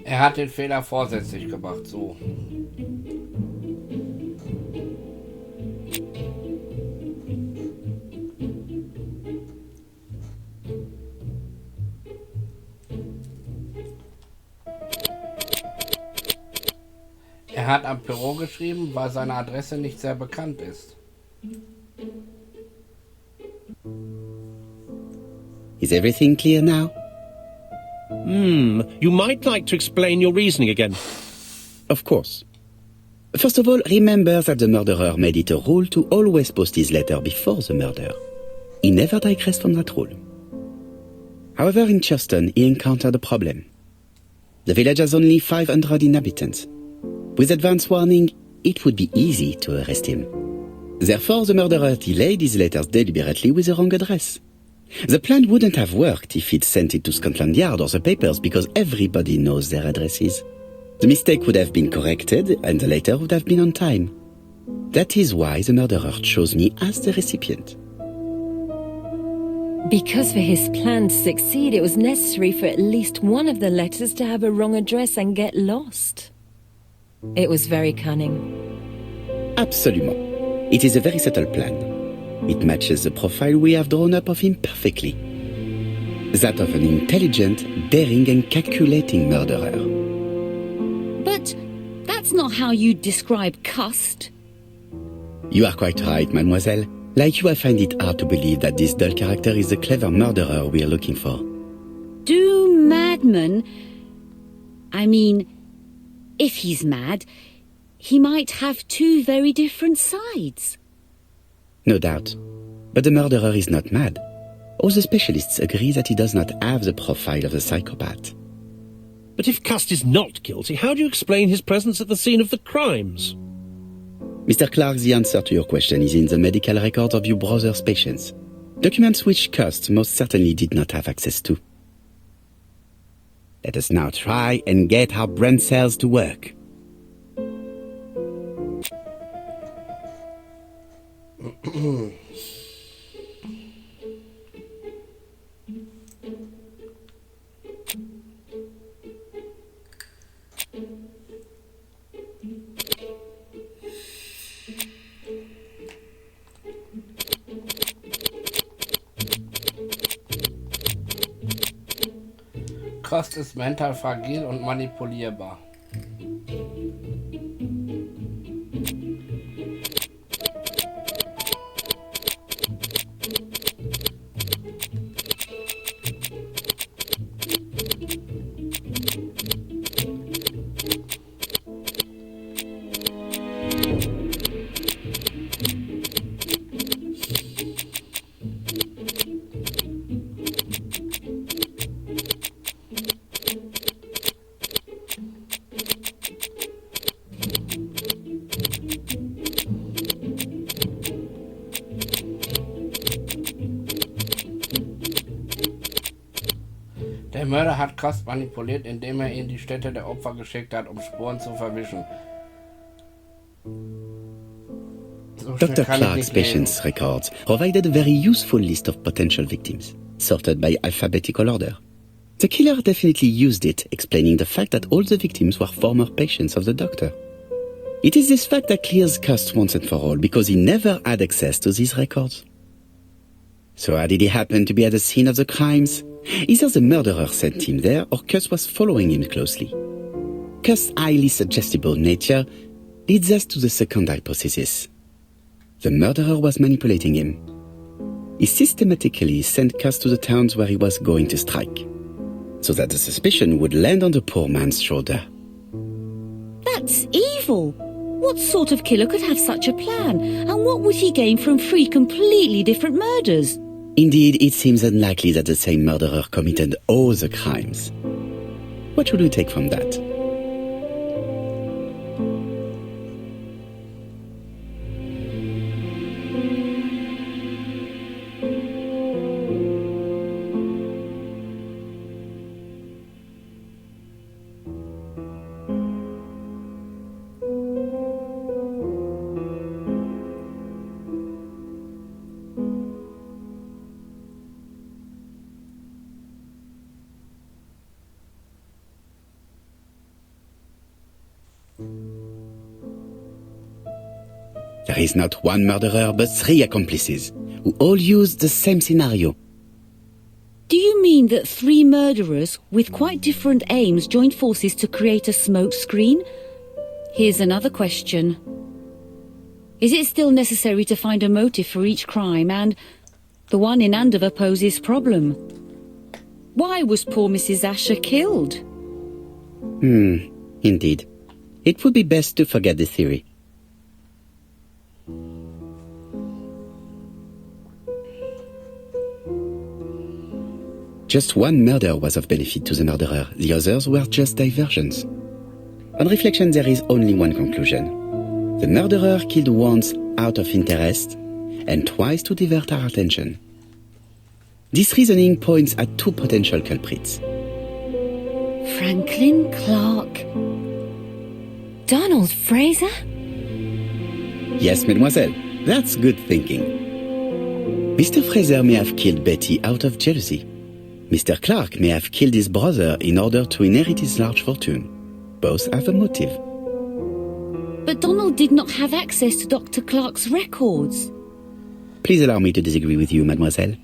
Er hat den Fehler vorsätzlich gemacht, so. Er hat am Büro geschrieben, weil seine Adresse nicht sehr bekannt ist. Is everything clear now? You might like to explain your reasoning again. Of course. First of all, remember that the murderer made it a rule to always post his letter before the murder. He never digressed from that rule. However, in Churston, he encountered a problem. The village has only 500 inhabitants. With advance warning, it would be easy to arrest him. Therefore, the murderer delayed his letters deliberately with the wrong address. The plan wouldn't have worked if he'd sent it to Scotland Yard or the papers because everybody knows their addresses. The mistake would have been corrected and the letter would have been on time. That is why the murderer chose me as the recipient. Because for his plan to succeed, it was necessary for at least one of the letters to have a wrong address and get lost. It was very cunning. Absolument. It is a very subtle plan. It matches the profile we have drawn up of him perfectly. That of an intelligent, daring and calculating murderer. But that's not how you describe Cust. You are quite right, mademoiselle. Like you, I find it hard to believe that this dull character is the clever murderer we are looking for. Do madmen... I mean, if he's mad, he might have two very different sides. No doubt. But the murderer is not mad. All the specialists agree that he does not have the profile of a psychopath. But if Cust is not guilty, how do you explain his presence at the scene of the crimes? Mr. Clark, the answer to your question is in the medical records of your brother's patients. Documents which Cust most certainly did not have access to. Let us now try and get our brain cells to work. Cust ist mental fragil und manipulierbar. Der Mörder hat Cust manipuliert, indem er ihn die Städte der Opfer geschickt hat, um Spuren zu verwischen. Dr. Clark's patient's records provided a very useful list of potential victims, sorted by alphabetical order. The killer definitely used it, explaining the fact that all the victims were former patients of the doctor. It is this fact that clears Cust once and for all, because he never had access to these records. So how did he happen to be at the scene of the crimes? Either the murderer sent him there, or Cust was following him closely. Cust's highly suggestible nature leads us to the second hypothesis. The murderer was manipulating him. He systematically sent Cust to the towns where he was going to strike, so that the suspicion would land on the poor man's shoulder. That's evil. What sort of killer could have such a plan? And what would he gain from three completely different murders? Indeed, it seems unlikely that the same murderer committed all the crimes. What should we take from that? There is not one murderer but 3 accomplices, who all use the same scenario. Do you mean that 3 murderers with quite different aims joined forces to create a smoke screen? Here's another question. Is it still necessary to find a motive for each crime? And the one in Andover poses problem. Why was poor Mrs. Asher killed? Indeed. It would be best to forget the theory. Just one murder was of benefit to the murderer. The others were just diversions. On reflection, there is only one conclusion. The murderer killed once out of interest and twice to divert our attention. This reasoning points at 2 potential culprits. Franklin Clark. Donald Fraser? Yes, mademoiselle, that's good thinking. Mr. Fraser may have killed Betty out of jealousy. Mr. Clark may have killed his brother in order to inherit his large fortune. Both have a motive. But Donald did not have access to Dr. Clark's records. Please allow me to disagree with you, mademoiselle.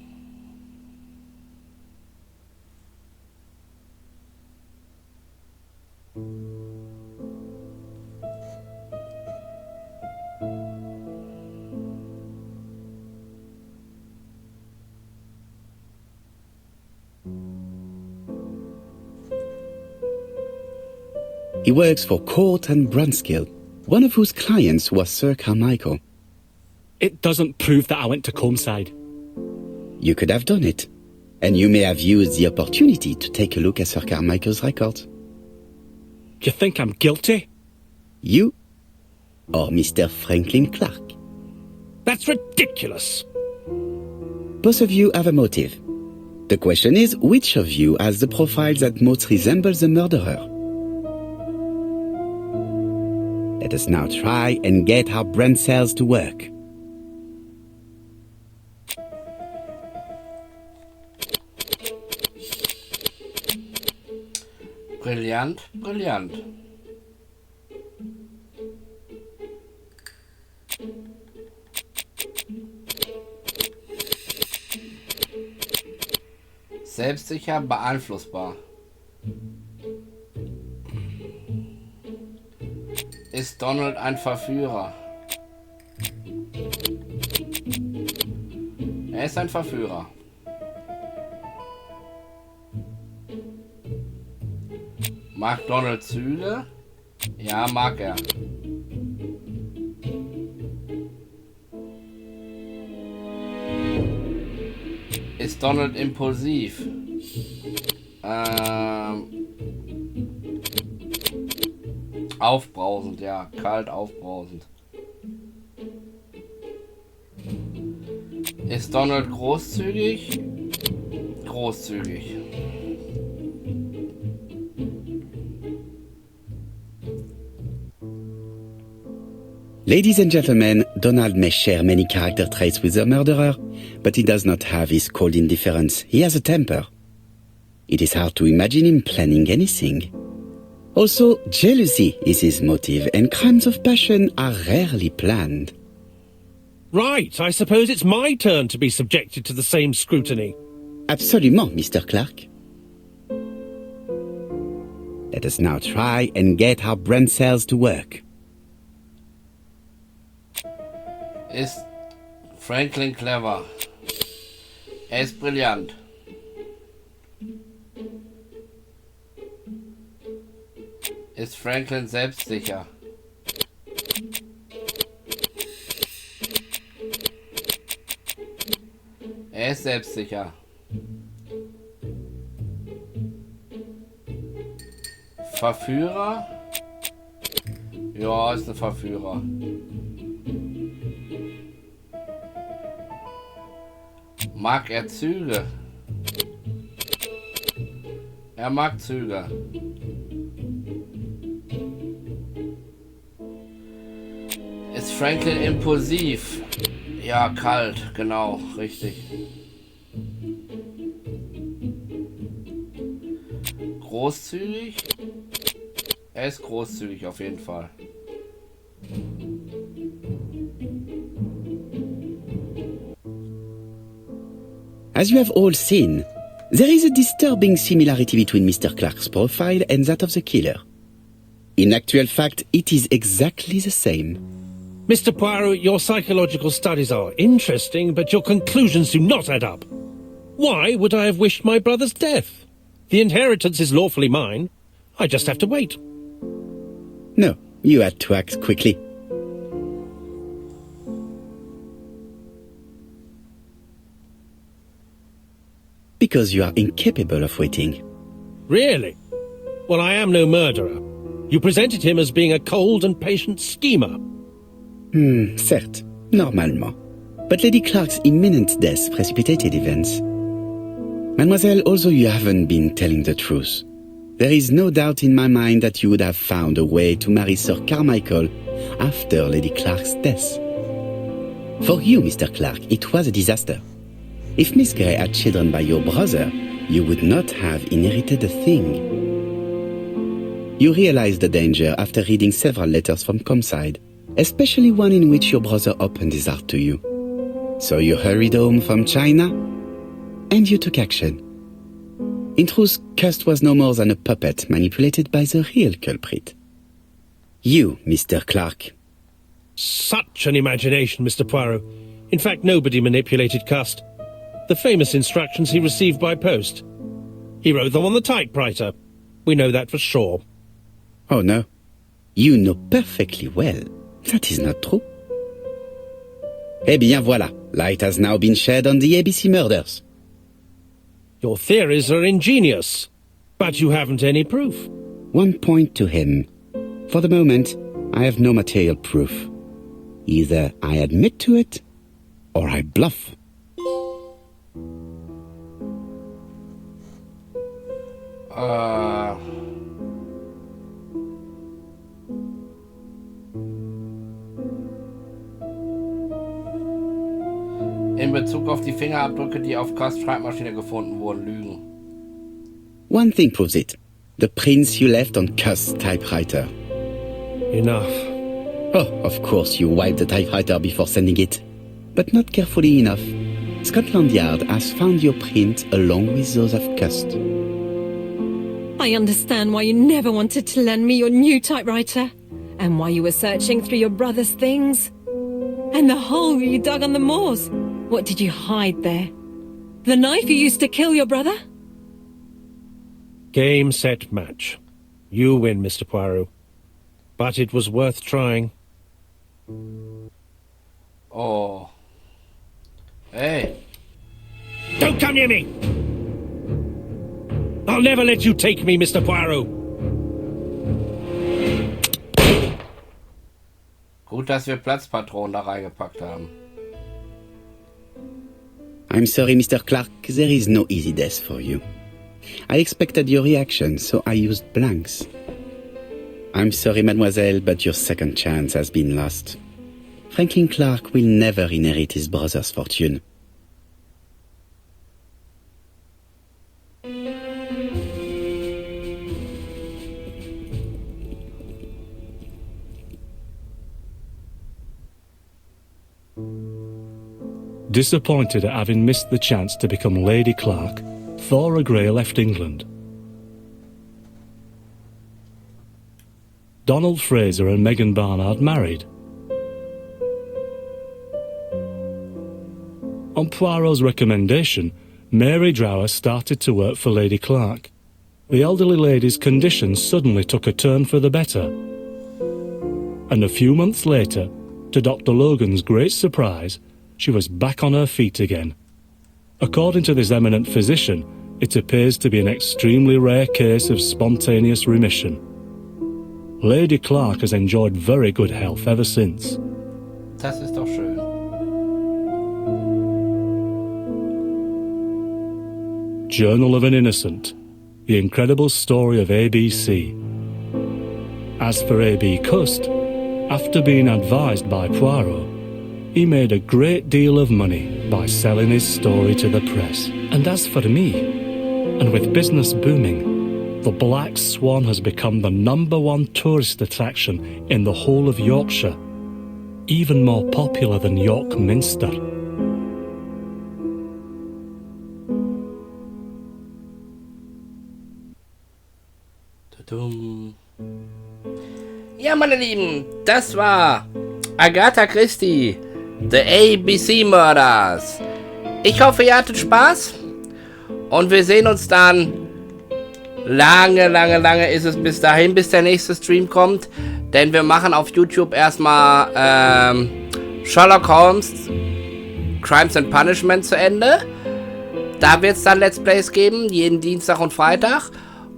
He works for Court and Brunskill, one of whose clients was Sir Carmichael. It doesn't prove that I went to Comeside. You could have done it, and you may have used the opportunity to take a look at Sir Carmichael's records. You think I'm guilty? You or Mr. Franklin Clark? That's ridiculous. Both of you have a motive. The question is, which of you has the profile that most resembles the murderer? Let us now try and get our brain cells to work. Brillant, brillant. Selbstsicher, beeinflussbar. Ist Donald ein Verführer? Er ist ein Verführer. Mag Donald Züge? Ja, mag er. Ist Donald impulsiv? Aufbrausend, ja, kalt aufbrausend. Ist Donald großzügig? Großzügig. Ladies and gentlemen, Donald may share many character traits with the murderer, but he does not have his cold indifference. He has a temper. It is hard to imagine him planning anything. Also, jealousy is his motive, and crimes of passion are rarely planned. Right, I suppose it's my turn to be subjected to the same scrutiny. Absolument, Mr. Clark. Let us now try and get our brain cells to work. Ist Franklin clever? Er ist brillant. Ist Franklin selbstsicher? Er ist selbstsicher. Verführer? Ja, ist ein Verführer. Mag er Züge? Er mag Züge. Ist Franklin impulsiv? Ja, kalt, genau, richtig. Großzügig? Er ist großzügig auf jeden Fall. As you have all seen, there is a disturbing similarity between Mr. Clark's profile and that of the killer. In actual fact, it is exactly the same. Mr. Poirot, your psychological studies are interesting, but your conclusions do not add up. Why would I have wished my brother's death? The inheritance is lawfully mine. I just have to wait. No, you had to act quickly. Because you are incapable of waiting. Really? Well, I am no murderer. You presented him as being a cold and patient schemer. Certes, normalement. But Lady Clark's imminent death precipitated events. Mademoiselle, although you haven't been telling the truth, there is no doubt in my mind that you would have found a way to marry Sir Carmichael after Lady Clark's death. For you, Mr. Clark, it was a disaster. If Miss Grey had children by your brother, you would not have inherited a thing. You realized the danger after reading several letters from Comside, especially one in which your brother opened his heart to you. So you hurried home from China, and you took action. In truth, Cust was no more than a puppet manipulated by the real culprit. You, Mr. Clark. Such an imagination, Mr. Poirot. In fact, nobody manipulated Cust. The famous instructions he received by post. He wrote them on the typewriter. We know that for sure. Oh no. You know perfectly well that is not true. Eh bien voilà, light has now been shed on the ABC murders. Your theories are ingenious, but you haven't any proof. One point to him. For the moment, I have no material proof. Either I admit to it, or I bluff. In Bezug auf die Fingerabdrücke, die auf Custs Schreibmaschine gefunden wurden, lügen. One thing proves it. The prints you left on Cust's typewriter. Enough. Oh, of course you wiped the typewriter before sending it. But not carefully enough. Scotland Yard has found your print along with those of Cust. I understand why you never wanted to lend me your new typewriter, and why you were searching through your brother's things. And the hole you dug on the moors. What did you hide there? The knife you used to kill your brother? Game, set, match. You win, Mr. Poirot. But it was worth trying. Oh. Hey. Don't come near me! I'll never let you take me, Mr. Poirot. Gut, dass wir Platzpatronen da reingepackt haben. I'm sorry, Mr. Clark, there is no easy death for you. I expected your reaction, so I used blanks. I'm sorry, mademoiselle, but your second chance has been lost. Franklin Clark will never inherit his brother's fortune. Disappointed at having missed the chance to become Lady Clark, Thora Grey left England. Donald Fraser and Megan Barnard married. On Poirot's recommendation, Mary Drower started to work for Lady Clark. The elderly lady's condition suddenly took a turn for the better. And a few months later, to Dr. Logan's great surprise, she was back on her feet again. According to this eminent physician, it appears to be an extremely rare case of spontaneous remission. Lady Clark has enjoyed very good health ever since. Das ist doch schön. Journal of an Innocent. The incredible story of ABC. As for A.B. Cust, after being advised by Poirot, he made a great deal of money by selling his story to the press. And as for me, and with business booming, the Black Swan has become the #1 tourist attraction in the whole of Yorkshire, even more popular than York Minster. Ja, meine Lieben, das war Agatha Christie, The A B C Murders. Ich hoffe, ihr hattet Spaß und wir sehen uns dann. Lange ist es bis dahin, bis der nächste Stream kommt, denn wir machen auf YouTube erstmal Sherlock Holmes Crimes and Punishment zu Ende. Da wird es dann Let's Plays geben, jeden Dienstag und Freitag.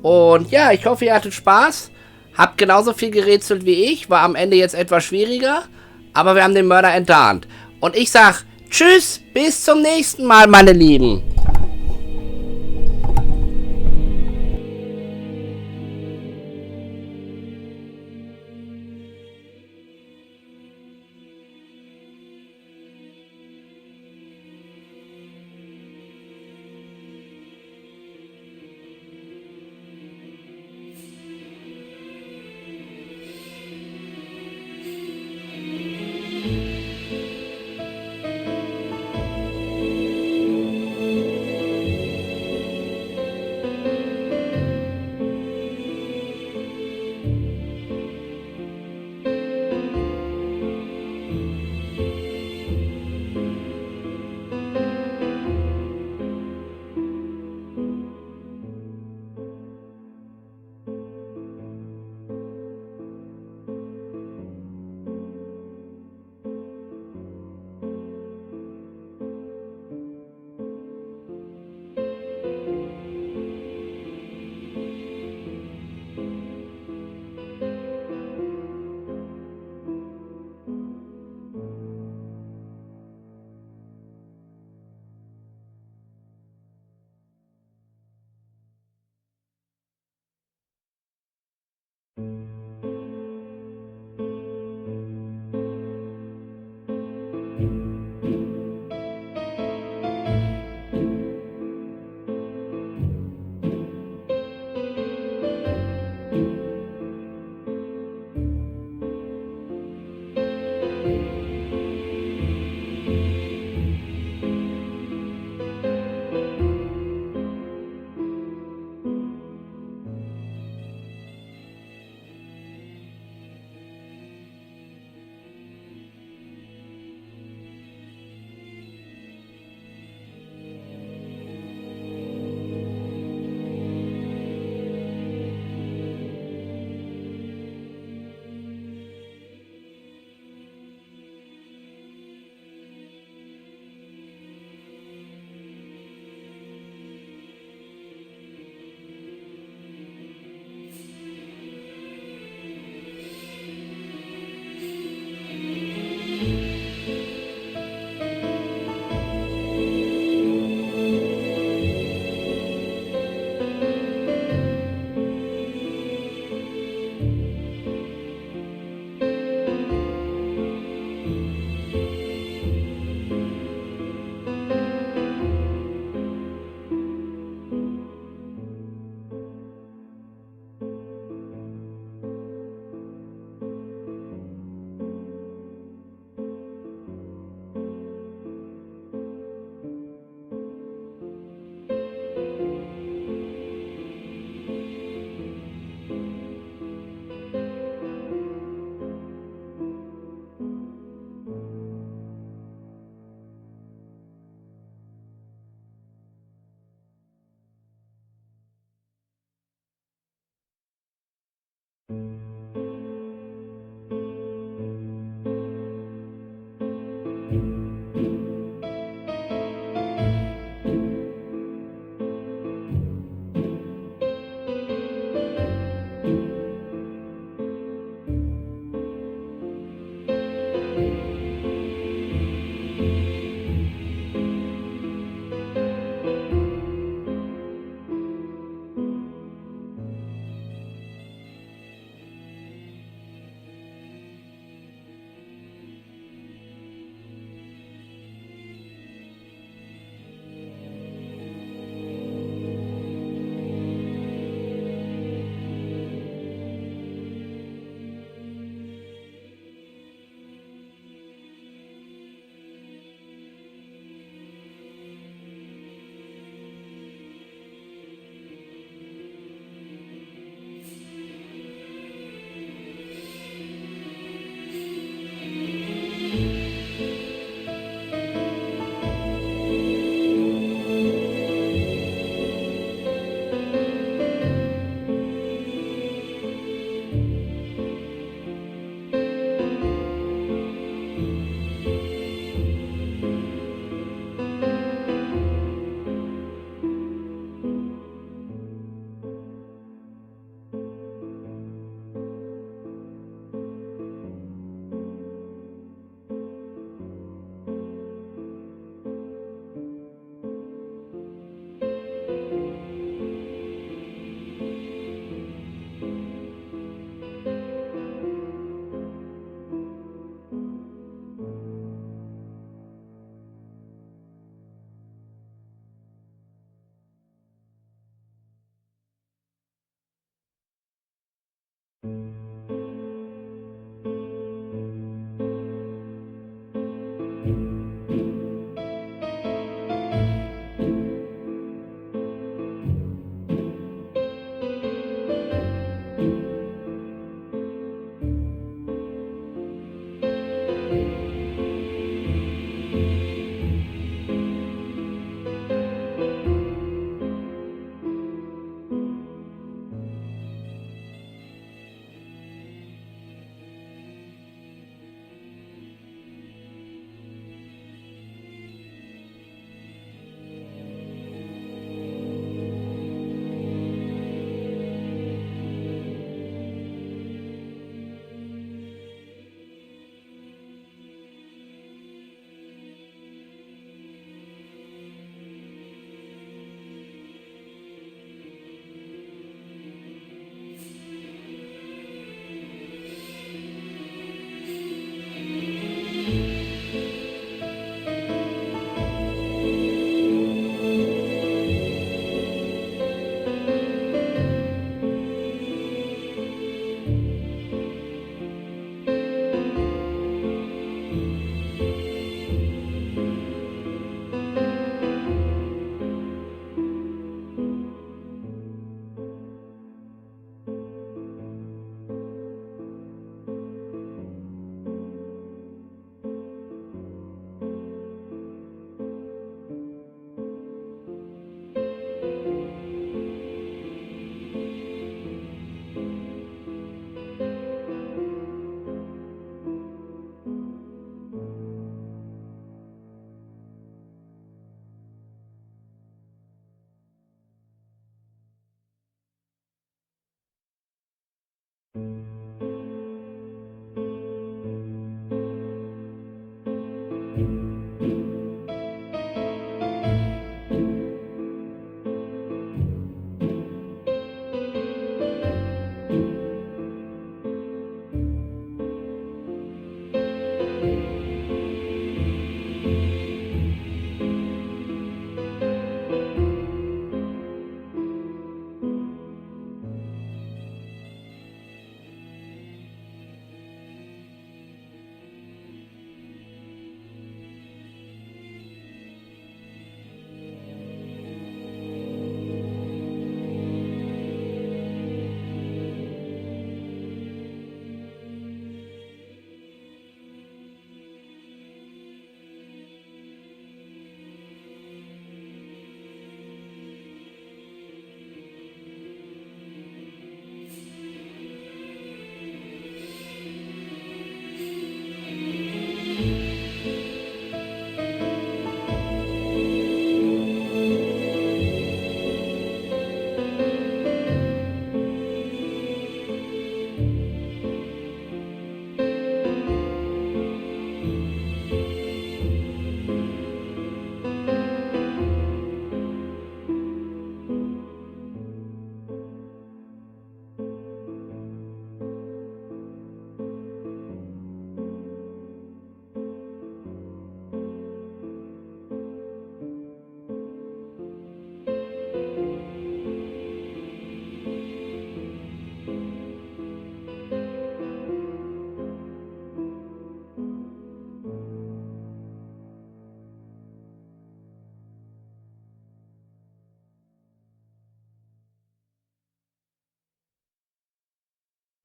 Und ja, ich hoffe, ihr hattet Spaß. Habt genauso viel gerätselt wie ich. War am Ende jetzt etwas schwieriger. Aber wir haben den Mörder enttarnt. Und ich sag tschüss, bis zum nächsten Mal, meine Lieben.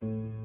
you